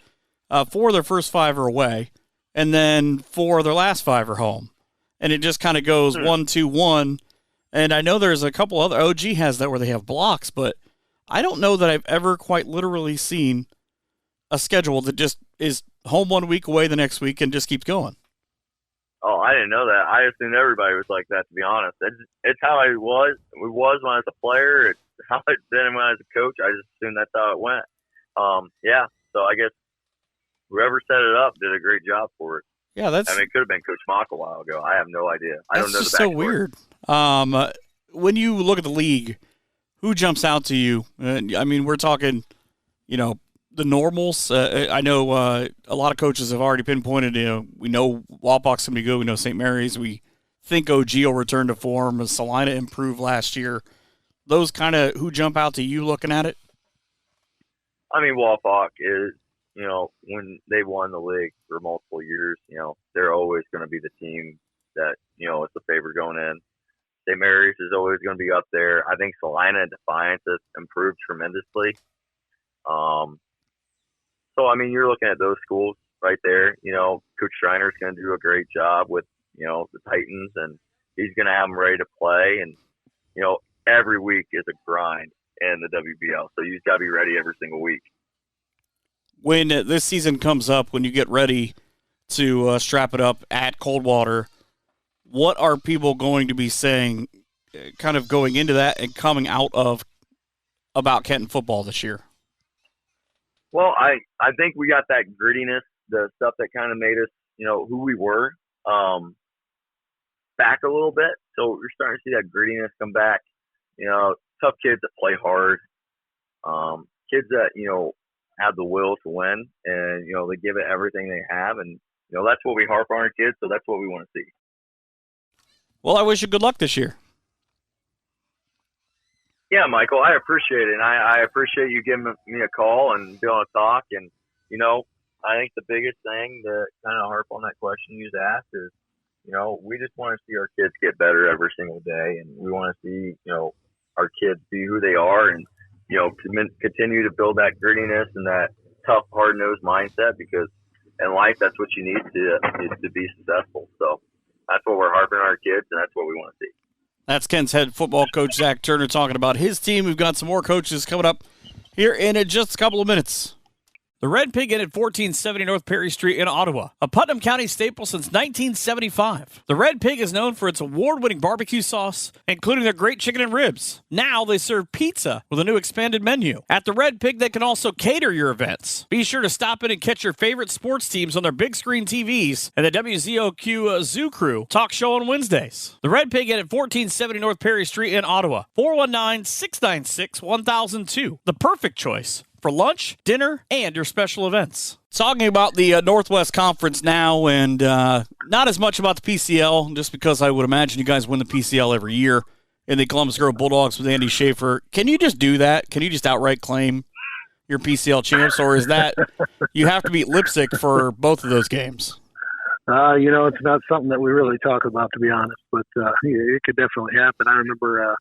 4 of their first 5 are away, and then 4 of their last 5 are home. And it just kind of goes 1, 2, 1, And I know there's a couple other, OG has that where they have blocks, but I don't know that I've ever quite literally seen a schedule that just is home 1 week, away the next week, and just keeps going. Oh, I didn't know that. I assumed everybody was like that, to be honest. It's how I was. It was when I was a player. It's how it's been when I was a coach. I just assumed that's how it went. Yeah, so I guess whoever set it up did a great job for it. Yeah, it could have been Coach Mock a while ago. I have no idea. I don't know the backstory. That's just so weird. When you look at the league, who jumps out to you? I mean, we're talking, the normals. I know a lot of coaches have already pinpointed, we know Walpock's going to be good. We know St. Mary's. We think OG will return to form. Salina improved last year. Those kind of who jump out to you looking at it? I mean, Walpock is, when they won the league for multiple years, they're always going to be the team that, is the favorite going in. St. Mary's is always going to be up there. I think Salina and Defiance has improved tremendously. So, I mean, you're looking at those schools right there. Coach Schreiner's going to do a great job with, the Titans, and he's going to have them ready to play. And, every week is a grind in the WBL. So you just got to be ready every single week. When this season comes up, when you get ready to strap it up at Coldwater, what are people going to be saying kind of going into that and coming out of about Kenton football this year? Well, I think we got that grittiness, the stuff that kind of made us, who we were, back a little bit. So we're starting to see that grittiness come back. Tough kids that play hard, kids that, have the will to win, and, they give it everything they have. And, that's what we harp on our kids, so that's what we want to see. Well, I wish you good luck this year. Yeah, Michael, I appreciate it. And I appreciate you giving me a call and being able to talk. And, I think the biggest thing to kind of harp on that question you just asked is, we just want to see our kids get better every single day. And we want to see, our kids be who they are and, continue to build that grittiness and that tough, hard-nosed mindset, because in life, that's what you need to be successful. So that's what we're harping on our kids, and that's what we want to see. That's Kent's head football coach, Zach Turner, talking about his team. We've got some more coaches coming up here in just a couple of minutes. The Red Pig Inn at 1470 North Perry Street in Ottawa, a Putnam County staple since 1975. The Red Pig is known for its award-winning barbecue sauce, including their great chicken and ribs. Now they serve pizza with a new expanded menu. At the Red Pig, they can also cater your events. Be sure to stop in and catch your favorite sports teams on their big screen TVs and the WZOQ Zoo Crew talk show on Wednesdays. The Red Pig Inn at 1470 North Perry Street in Ottawa, 419-696-1002. The perfect choice for lunch, dinner, and your special events. Talking about the Northwest Conference now, and not as much about the PCL, just because I would imagine you guys win the PCL every year in the Columbus Grove Bulldogs with Andy Schaefer. Can you just do that? Can you just outright claim you're PCL champs, or is that you have to beat Lipstick for both of those games? It's not something that we really talk about, to be honest, but it could definitely happen. I remember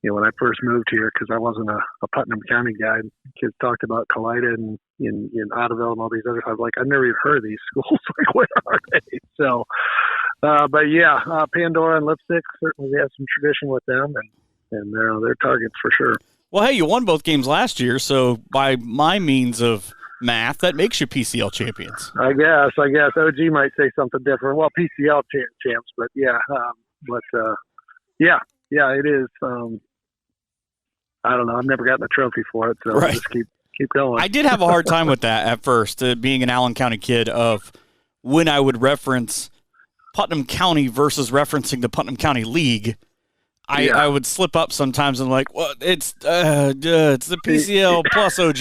when I first moved here, because I wasn't a Putnam County guy, kids talked about Kalida and in Ottoville and all these other. I was like, I've never even heard of these schools. Like, where are they? So, but yeah, Pandora and Lipstick, certainly we have some tradition with them, and they're targets for sure. Well, hey, you won both games last year, so by my means of math, that makes you PCL champions. I guess. OG might say something different. Well, PCL champs, but yeah, yeah, it is. I don't know. I've never gotten a trophy for it, so right. I'll just keep going. I did have a hard time with that at first, being an Allen County kid, of when I would reference Putnam County versus referencing the Putnam County League. I would slip up sometimes and like, well, it's the PCL plus OG.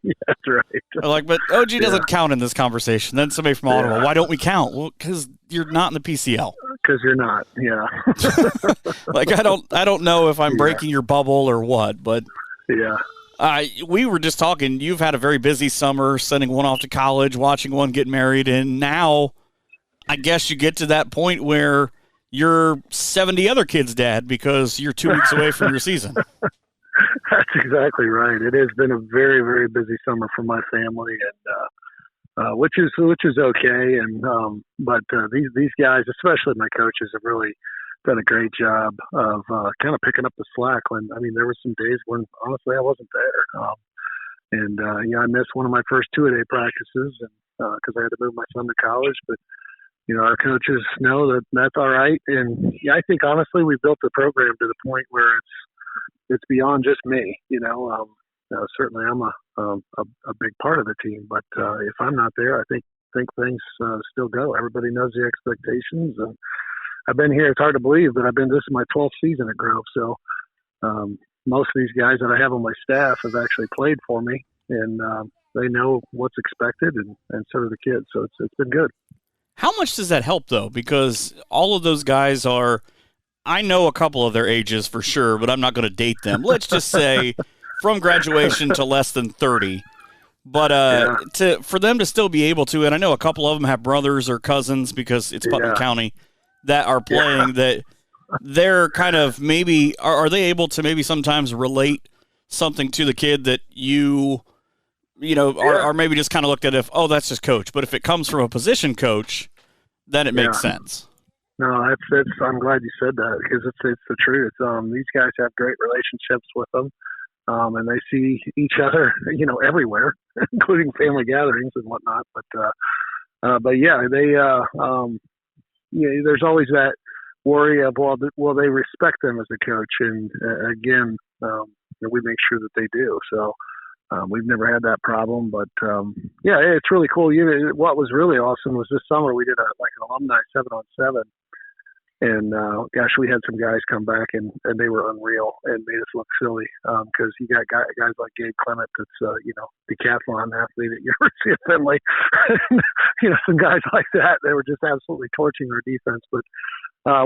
Yeah, that's right. I'm like, but OG doesn't count in this conversation. Then somebody from Ottawa, why don't we count? Well, because you're not in the PCL. Because you're not, yeah. Like, I don't know if I'm breaking your bubble or what, but yeah. We were just talking. You've had a very busy summer, sending one off to college, watching one get married, and now I guess you get to that point where you're 70 other kids' dad because you're 2 weeks away from your season. That's exactly right. It has been a very, very busy summer for my family, and which is okay. And but these guys, especially my coaches, have really done a great job of kind of picking up the slack. There were some days when honestly I wasn't there. I missed one of my first 2-a-day practices because I had to move my son to college. But our coaches know that that's all right. And I think honestly we built the program to the point where it's beyond just me. Certainly I'm a big part of the team, but if I'm not there, I think things still go. Everybody knows the expectations, and I've been here. It's hard to believe, but this is my 12th season at Grove. So most of these guys that I have on my staff have actually played for me, and they know what's expected, and so do the kids. So it's been good. How much does that help, though? Because all of those guys I know a couple of their ages for sure, but I'm not going to date them. Let's just say from graduation to less than 30. But for them to still be able to, and I know a couple of them have brothers or cousins because it's Putnam County that are playing, that they're kind of maybe, are they able to maybe sometimes relate something to the kid that are maybe just kind of looked at that's just coach. But if it comes from a position coach, then it makes sense. No, I'm glad you said that because it's the truth. These guys have great relationships with them. And they see each other, everywhere, including family gatherings and whatnot. There's always that worry of, will they respect them as a coach? And again, we make sure that they do. So we've never had that problem, but it's really cool. What was really awesome was this summer we did an alumni 7-on-7. And we had some guys come back and they were unreal and made us look silly because you got guys like Gabe Clement, that's decathlon athlete at University of Findlay. Some guys like that. They were just absolutely torching our defense. But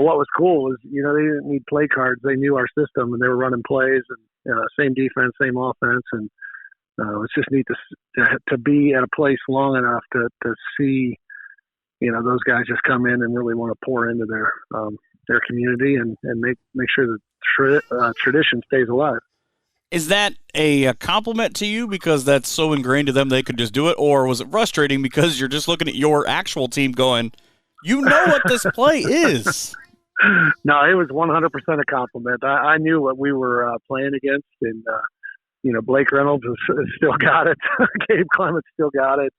what was cool was they didn't need play cards. They knew our system and they were running plays and same defense, same offense. And it's just neat to be at a place long enough to see. Those guys just come in and really want to pour into their community and make sure that tradition stays alive. Is that a compliment to you because that's so ingrained to them they could just do it, or was it frustrating because you're just looking at your actual team going, what this play is? No, it was 100% a compliment. I knew what we were playing against, and Blake Reynolds has still got it. Gabe Clement still got it.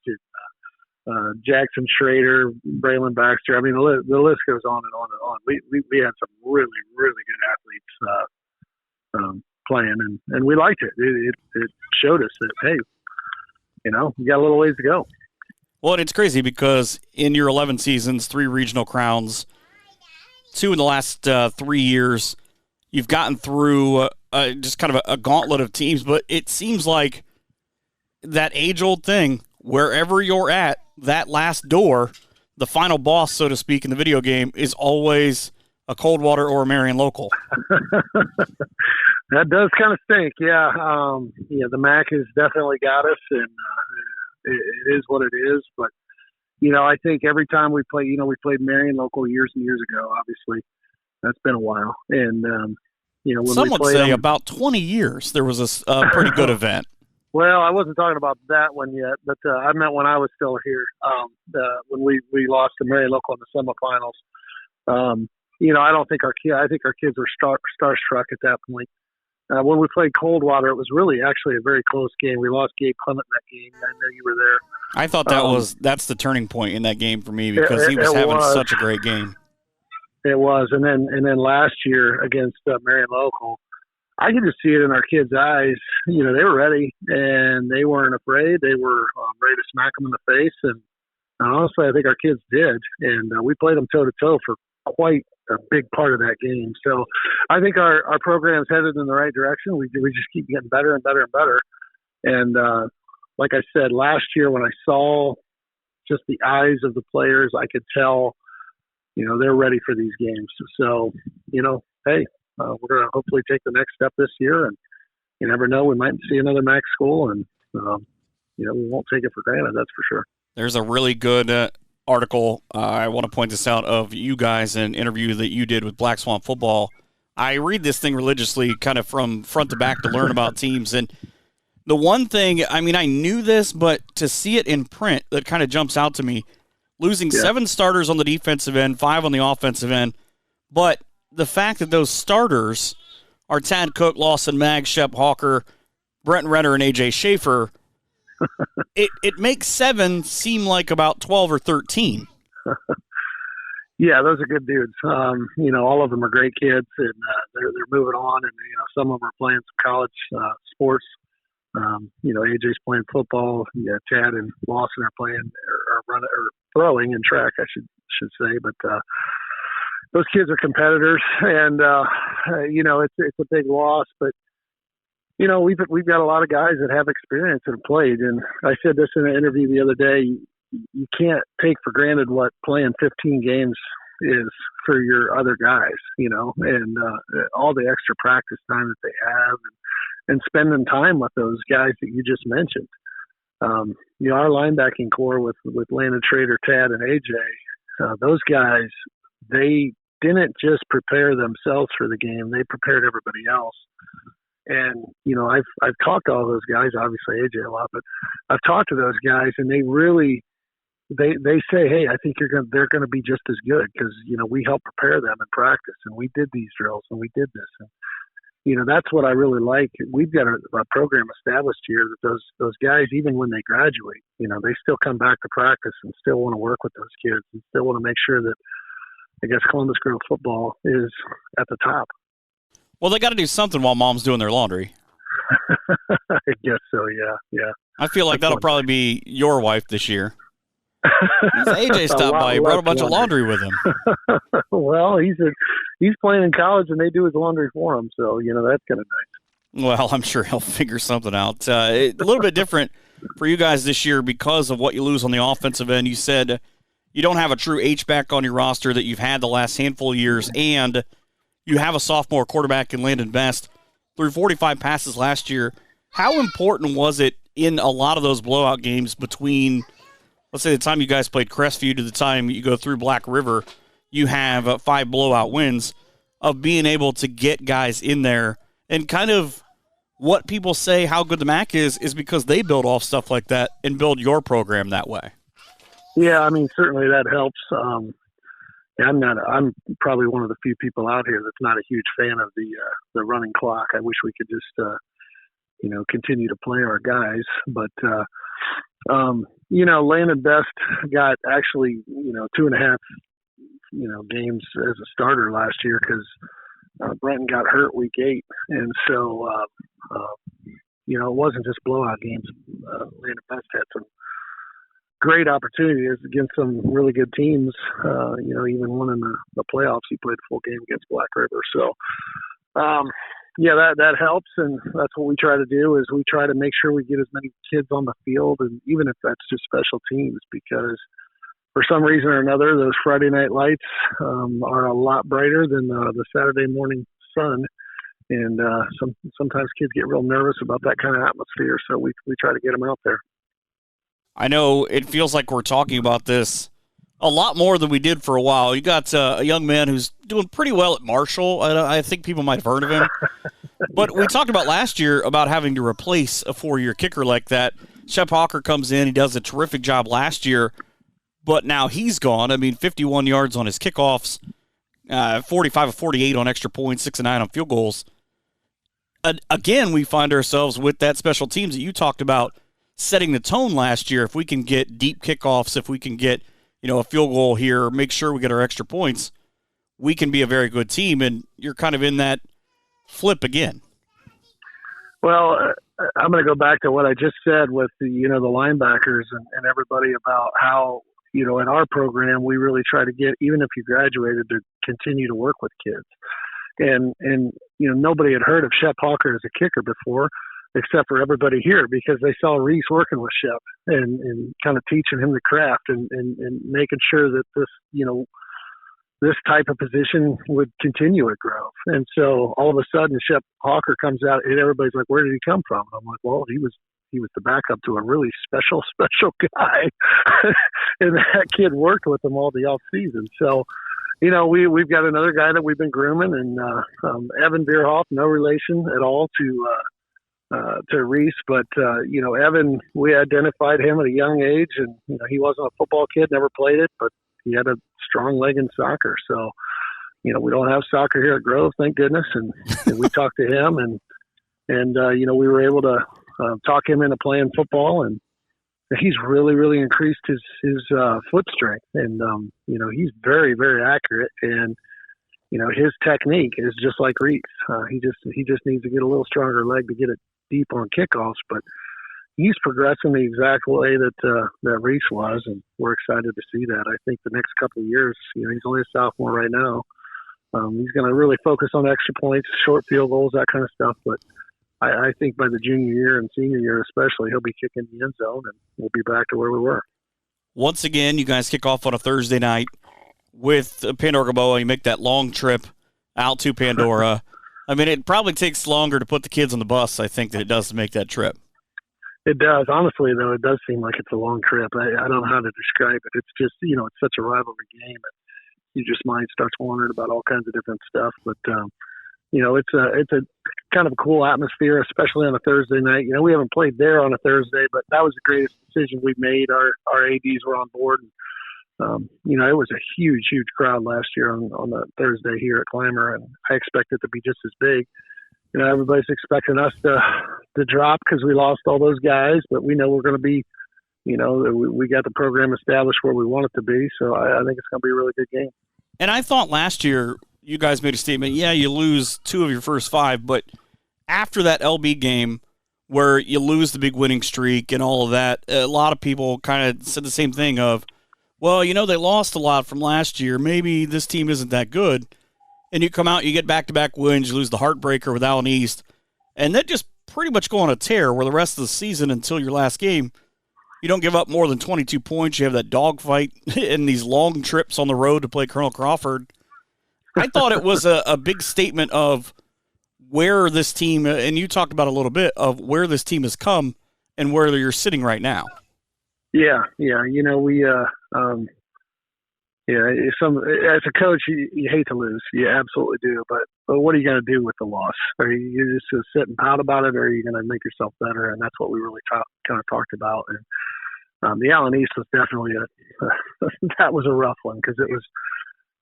Jackson Schrader, Braylon Baxter. The list goes on and on and on. We had some really, really good athletes playing, and we liked it. It showed us that, hey, we got a little ways to go. Well, it's crazy because in your 11 seasons, 3 regional crowns, 2 in the last 3 years, you've gotten through just kind of a gauntlet of teams, but it seems like that age-old thing, wherever you're at, that last door, the final boss, so to speak, in the video game is always a Coldwater or a Marion local. That does kind of stink, yeah. The MAC has definitely got us, and it is what it is. But, I think every time we play, we played Marion local years and years ago, obviously. That's been a while. And, when some would say about 20 years there was a pretty good event. Well, I wasn't talking about that one yet, but I meant when I was still here, when we lost to Marion Local in the semifinals. I don't think I think our kids were starstruck at that point. When we played Coldwater, it was really actually a very close game. We lost Gabe Clement in that game. I know you were there. I thought that's the turning point in that game for me because he was having such a great game. It was, and then last year against Marion Local, I could just see it in our kids' eyes. They were ready, and they weren't afraid. They were ready to smack them in the face. And honestly, I think our kids did. And we played them toe-to-toe for quite a big part of that game. So I think our program's headed in the right direction. We just keep getting better and better and better. And like I said, last year when I saw just the eyes of the players, I could tell, they're ready for these games. So, hey, we're going to hopefully take the next step this year, and you never know, we might see another MAC school, and we won't take it for granted, that's for sure. There's a really good article, I want to point this out, of you guys, an interview that you did with Black Swamp Football. I read this thing religiously kind of from front to back to learn about teams, and the one thing, I knew this, but to see it in print, that kind of jumps out to me. Losing 7 starters on the defensive end, 5 on the offensive end, but the fact that those starters are Tad Cook, Lawson Magg, Shep Hawker, Brent Renner, and A.J. Schaefer, it makes 7 seem like about 12 or 13. Yeah, those are good dudes. All of them are great kids, and they're moving on, and some of them are playing some college sports. AJ's playing football. Yeah, Chad and Lawson are playing or running or throwing in track, I should say. But those kids are competitors, and it's a big loss. But we've got a lot of guys that have experience and have played. And I said this in an interview the other day. You can't take for granted what playing 15 games is for your other guys, and all the extra practice time that they have and spending time with those guys that you just mentioned. Our linebacking core with Landon Trader, Tad, and AJ, those guys, they didn't just prepare themselves for the game. They prepared everybody else. And, I've talked to all those guys, obviously AJ a lot, but I've talked to those guys, and they really – they say, hey, I think they're going to be just as good because, we helped prepare them in practice, and we did these drills, and we did this. And, that's what I really like. We've got a program established here that those guys, even when they graduate, they still come back to practice and still want to work with those kids and still want to make sure that, I guess, Columbus Grove football is at the top. Well, they got to do something while mom's doing their laundry. I guess so, yeah. I feel like that'll probably be your wife this year. AJ stopped by. He brought a bunch of laundry with him. Well, he's playing in college, and they do his laundry for him, so, that's kind of nice. Well, I'm sure he'll figure something out. A little bit different for you guys this year because of what you lose on the offensive end. You said you don't have a true H-back on your roster that you've had the last handful of years, and you have a sophomore quarterback in Landon Best. Threw 45 passes last year. How important was it in a lot of those blowout games between, let's say, the time you guys played Crestview to the time you go through Black River, you have 5 blowout wins, of being able to get guys in there? And kind of what people say how good the MAC is because they build off stuff like that and build your program that way. Yeah, I mean, certainly that helps. I'm probably one of the few people out here that's not a huge fan of the running clock. I wish we could just, continue to play our guys. But, Landon Best got actually, 2.5, games as a starter last year because Brenton got hurt week 8. And so, it wasn't just blowout games. Landon Best had some great opportunities against some really good teams. Even one in the playoffs, he played a full game against Black River. So, that helps, and that's what we try to do is we try to make sure we get as many kids on the field, and even if that's just special teams, because for some reason or another, those Friday night lights are a lot brighter than the Saturday morning sun, and sometimes kids get real nervous about that kind of atmosphere, so we try to get them out there. I know it feels like we're talking about this a lot more than we did for a while. You got a young man who's doing pretty well at Marshall. I think people might have heard of him. But we talked about last year about having to replace a 4-year kicker like that. Shep Hawker comes in. He does a terrific job last year, but now he's gone. I mean, 51 yards on his kickoffs, 45 of 48 on extra points, 6 of 9 on field goals. Again, we find ourselves with that special teams that you talked about setting the tone last year. If we can get deep kickoffs, if we can get a field goal here, make sure we get our extra points, we can be a very good team, and you're kind of in that flip again. Well, I'm going to go back to what I just said with the linebackers and everybody about how, in our program, we really try to get, even if you graduated, to continue to work with kids. And nobody had heard of Shep Hawker as a kicker before, except for everybody here, because they saw Reese working with Shep and kind of teaching him the craft and making sure that this type of position would continue at Grove. And so all of a sudden Shep Hawker comes out and everybody's like, where did he come from? And I'm like, well, he was the backup to a really special guy. And that kid worked with him all the off season. So, we've got another guy that we've been grooming, and Evan Bierhoff, no relation at all to Reese, but Evan, we identified him at a young age, and he wasn't a football kid, never played it, but he had a strong leg in soccer. So we don't have soccer here at Grove, thank goodness. And we talked to him, and we were able to talk him into playing football, and he's really, really increased his foot strength, and he's very, very accurate, and his technique is just like Reese. He just needs to get a little stronger leg to get it deep on kickoffs, but he's progressing the exact way that Reese was, and we're excited to see that. I think the next couple of years, he's only a sophomore right now. He's going to really focus on extra points, short field goals, that kind of stuff, but I think by the junior year and senior year especially, he'll be kicking the end zone, and we'll be back to where we were. Once again, you guys kick off on a Thursday night with Pandora Boa. You make that long trip out to Pandora. I mean, it probably takes longer to put the kids on the bus, I think, than it does to make that trip. It does. Honestly, though, it does seem like it's a long trip. I don't know how to describe it. It's just, it's such a rivalry game. You just mind starts wondering about all kinds of different stuff. But, it's a kind of a cool atmosphere, especially on a Thursday night. We haven't played there on a Thursday, but that was the greatest decision we made. Our ADs were on board. And, it was a huge, huge crowd last year on the Thursday here at Clymer, and I expect it to be just as big. Everybody's expecting us to drop because we lost all those guys, but we know we're going to be, we got the program established where we want it to be. So I think it's going to be a really good game. And I thought last year you guys made a statement, you lose 2 of your first 5, but after that LB game where you lose the big winning streak and all of that, a lot of people kind of said the same thing of, well, they lost a lot from last year. Maybe this team isn't that good. And you come out, you get back-to-back wins, you lose the heartbreaker with Allen East, and that just pretty much go on a tear where the rest of the season until your last game, you don't give up more than 22 points. You have that dogfight and these long trips on the road to play Colonel Crawford. I thought it was a big statement of where this team, and you talked about a little bit, of where this team has come and where you're sitting right now. Yeah. As a coach, you hate to lose. You absolutely do. But what are you going to do with the loss? Are you just going to sit and pout about it, or are you going to make yourself better? And that's what we really kind of talked about. And the Allen East was definitely that was a rough one because it was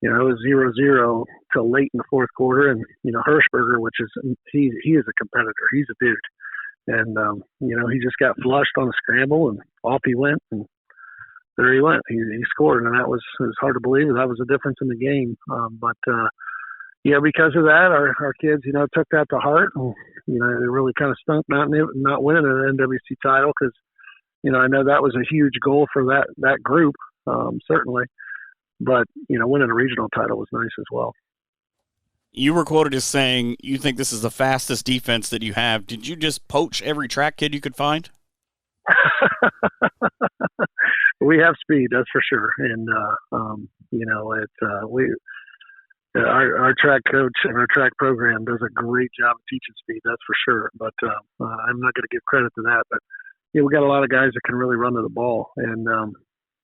0-0 till late in the fourth quarter. And Hirschberger, which is he is a competitor. He's a dude, and he just got flushed on a scramble, and off he went. And there he went. He scored, and it was hard to believe that was the difference in the game. But because of that, our kids, took that to heart, and they really kind of stunk not winning an NWC title because, I know that was a huge goal for that group, certainly. But winning a regional title was nice as well. You were quoted as saying you think this is the fastest defense that you have. Did you just poach every track kid you could find? We have speed, that's for sure, and our track coach and our track program does a great job of teaching speed, that's for sure. But I'm not going to give credit to that. But we got a lot of guys that can really run to the ball, and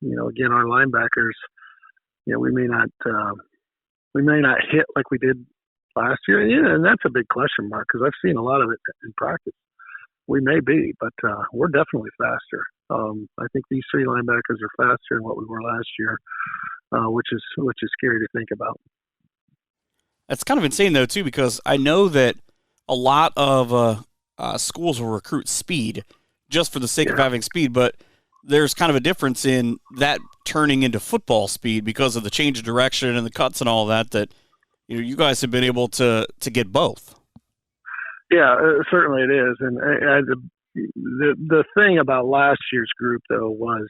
again, our linebackers, we may not hit like we did last year, and that's a big question mark because I've seen a lot of it in practice. We may be, but we're definitely faster. I think these 3 linebackers are faster than what we were last year, which is scary to think about. That's kind of insane, though, too, because I know that a lot of schools will recruit speed just for the sake of having speed, but there's kind of a difference in that turning into football speed because of the change of direction and the cuts and all that you guys have been able to get both. Yeah, certainly it is. And the thing about last year's group, though, was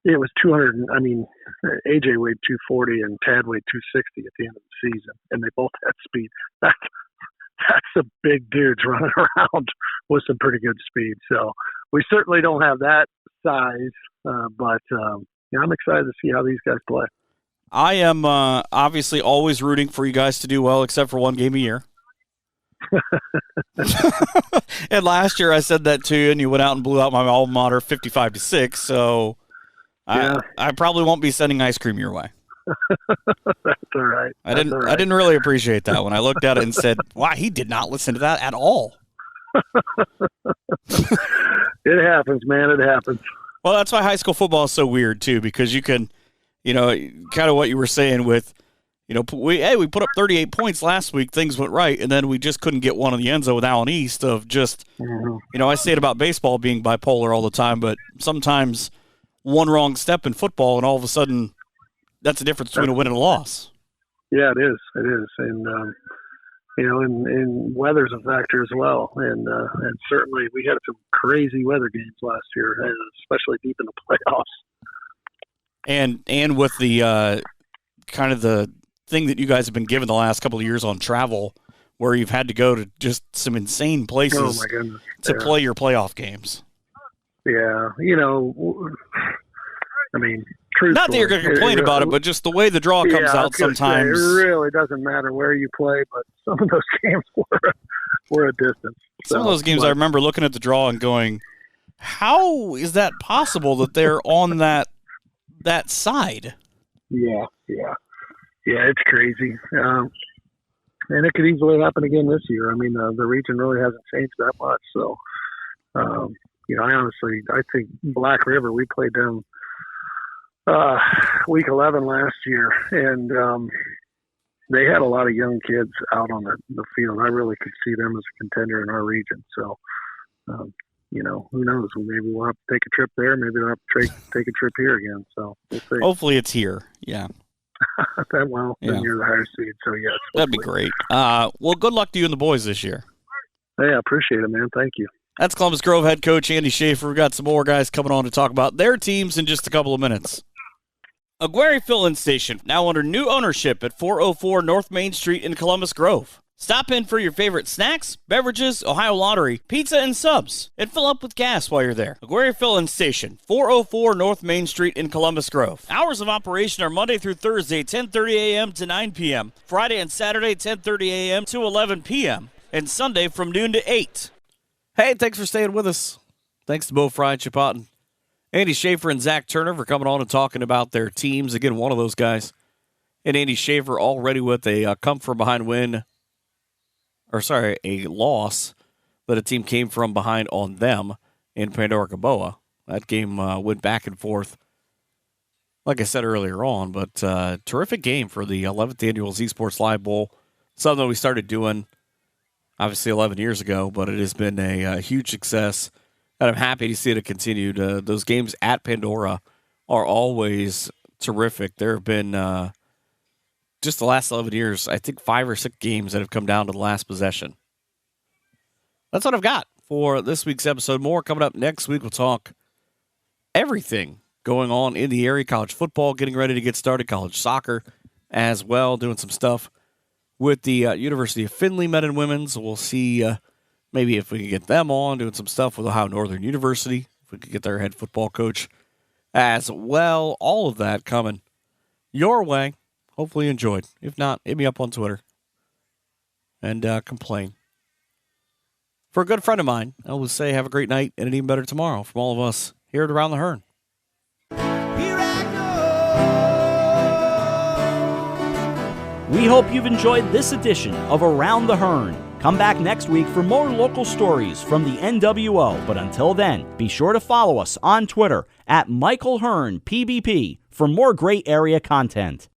it was 200. I mean, AJ weighed 240 and Tad weighed 260 at the end of the season, and they both had speed. That's some big dudes running around with some pretty good speed. So we certainly don't have that size, but I'm excited to see how these guys play. I am obviously always rooting for you guys to do well, except for one game a year. And last year I said that to you, and you went out and blew out my alma mater 55-6. So I probably won't be sending ice cream your way. That's all right. I didn't really appreciate that when I looked at it and said, "Wow, he did not listen to that at all." It happens, man. It happens. Well, that's why high school football is so weird too, because you can, kind of what you were saying with, We put up 38 points last week. Things went right, and then we just couldn't get one in the end zone with Allen East of just, I say it about baseball being bipolar all the time, but sometimes one wrong step in football, and all of a sudden that's the difference between a win and a loss. Yeah, it is. It is. And, and weather's a factor as well. And certainly we had some crazy weather games last year, especially deep in the playoffs. And with the kind of the thing that you guys have been given the last couple of years on travel, where you've had to go to just some insane places to play your playoff games. Yeah, I mean, truthfully, not that you're going to complain about it, but just the way the draw comes out sometimes. It really doesn't matter where you play, but some of those games were a distance. Some of those games I remember looking at the draw and going, how is that possible that they're on that side? Yeah, it's crazy. And it could easily happen again this year. I mean, the region really hasn't changed that much. So, I think Black River, we played them week 11 last year, and they had a lot of young kids out on the field. I really could see them as a contender in our region. So, who knows? Maybe we'll have to take a trip there. Maybe we'll have to take a trip here again. So we'll see. Hopefully it's here. Yeah. Then you're the higher seed. So, yes. That'd be great. Well, good luck to you and the boys this year. Hey, I appreciate it, man. Thank you. That's Columbus Grove head coach Andy Schaefer. We've got some more guys coming on to talk about their teams in just a couple of minutes. Aguirre Fill-In Station, now under new ownership at 404 North Main Street in Columbus Grove. Stop in for your favorite snacks, beverages, Ohio Lottery, pizza, and subs, and fill up with gas while you're there. Aguirre Fill-In Station, 404 North Main Street in Columbus Grove. Hours of operation are Monday through Thursday, 10:30 a.m. to 9 p.m., Friday and Saturday, 10:30 a.m. to 11 p.m., and Sunday from noon to 8. Hey, thanks for staying with us. Thanks to Bo Frye and Chip Otten, Andy Schaefer and Zach Turner for coming on and talking about their teams. Again, one of those guys. And Andy Schaefer already with a come-from-behind win. A loss that a team came from behind on them in Pandora-Gaboa. That game went back and forth, like I said earlier on, but terrific game for the 11th Annual Z Sports Live Bowl. Something that we started doing, obviously, 11 years ago, but it has been a huge success, and I'm happy to see it continued. Those games at Pandora are always terrific. There have been just the last 11 years, I think 5 or 6 games that have come down to the last possession. That's what I've got for this week's episode. More coming up next week. We'll talk everything going on in the area. College football getting ready to get started. College soccer as well. Doing some stuff with the University of Findlay men and women. So we'll see maybe if we can get them on. Doing some stuff with Ohio Northern University. If we could get their head football coach as well. All of that coming your way. Hopefully you enjoyed. If not, hit me up on Twitter and complain. For a good friend of mine, I will say have a great night and an even better tomorrow from all of us here at Around the Hearn. We hope you've enjoyed this edition of Around the Hearn. Come back next week for more local stories from the NWO. But until then, be sure to follow us on Twitter at Michael Hearn PBP for more great area content.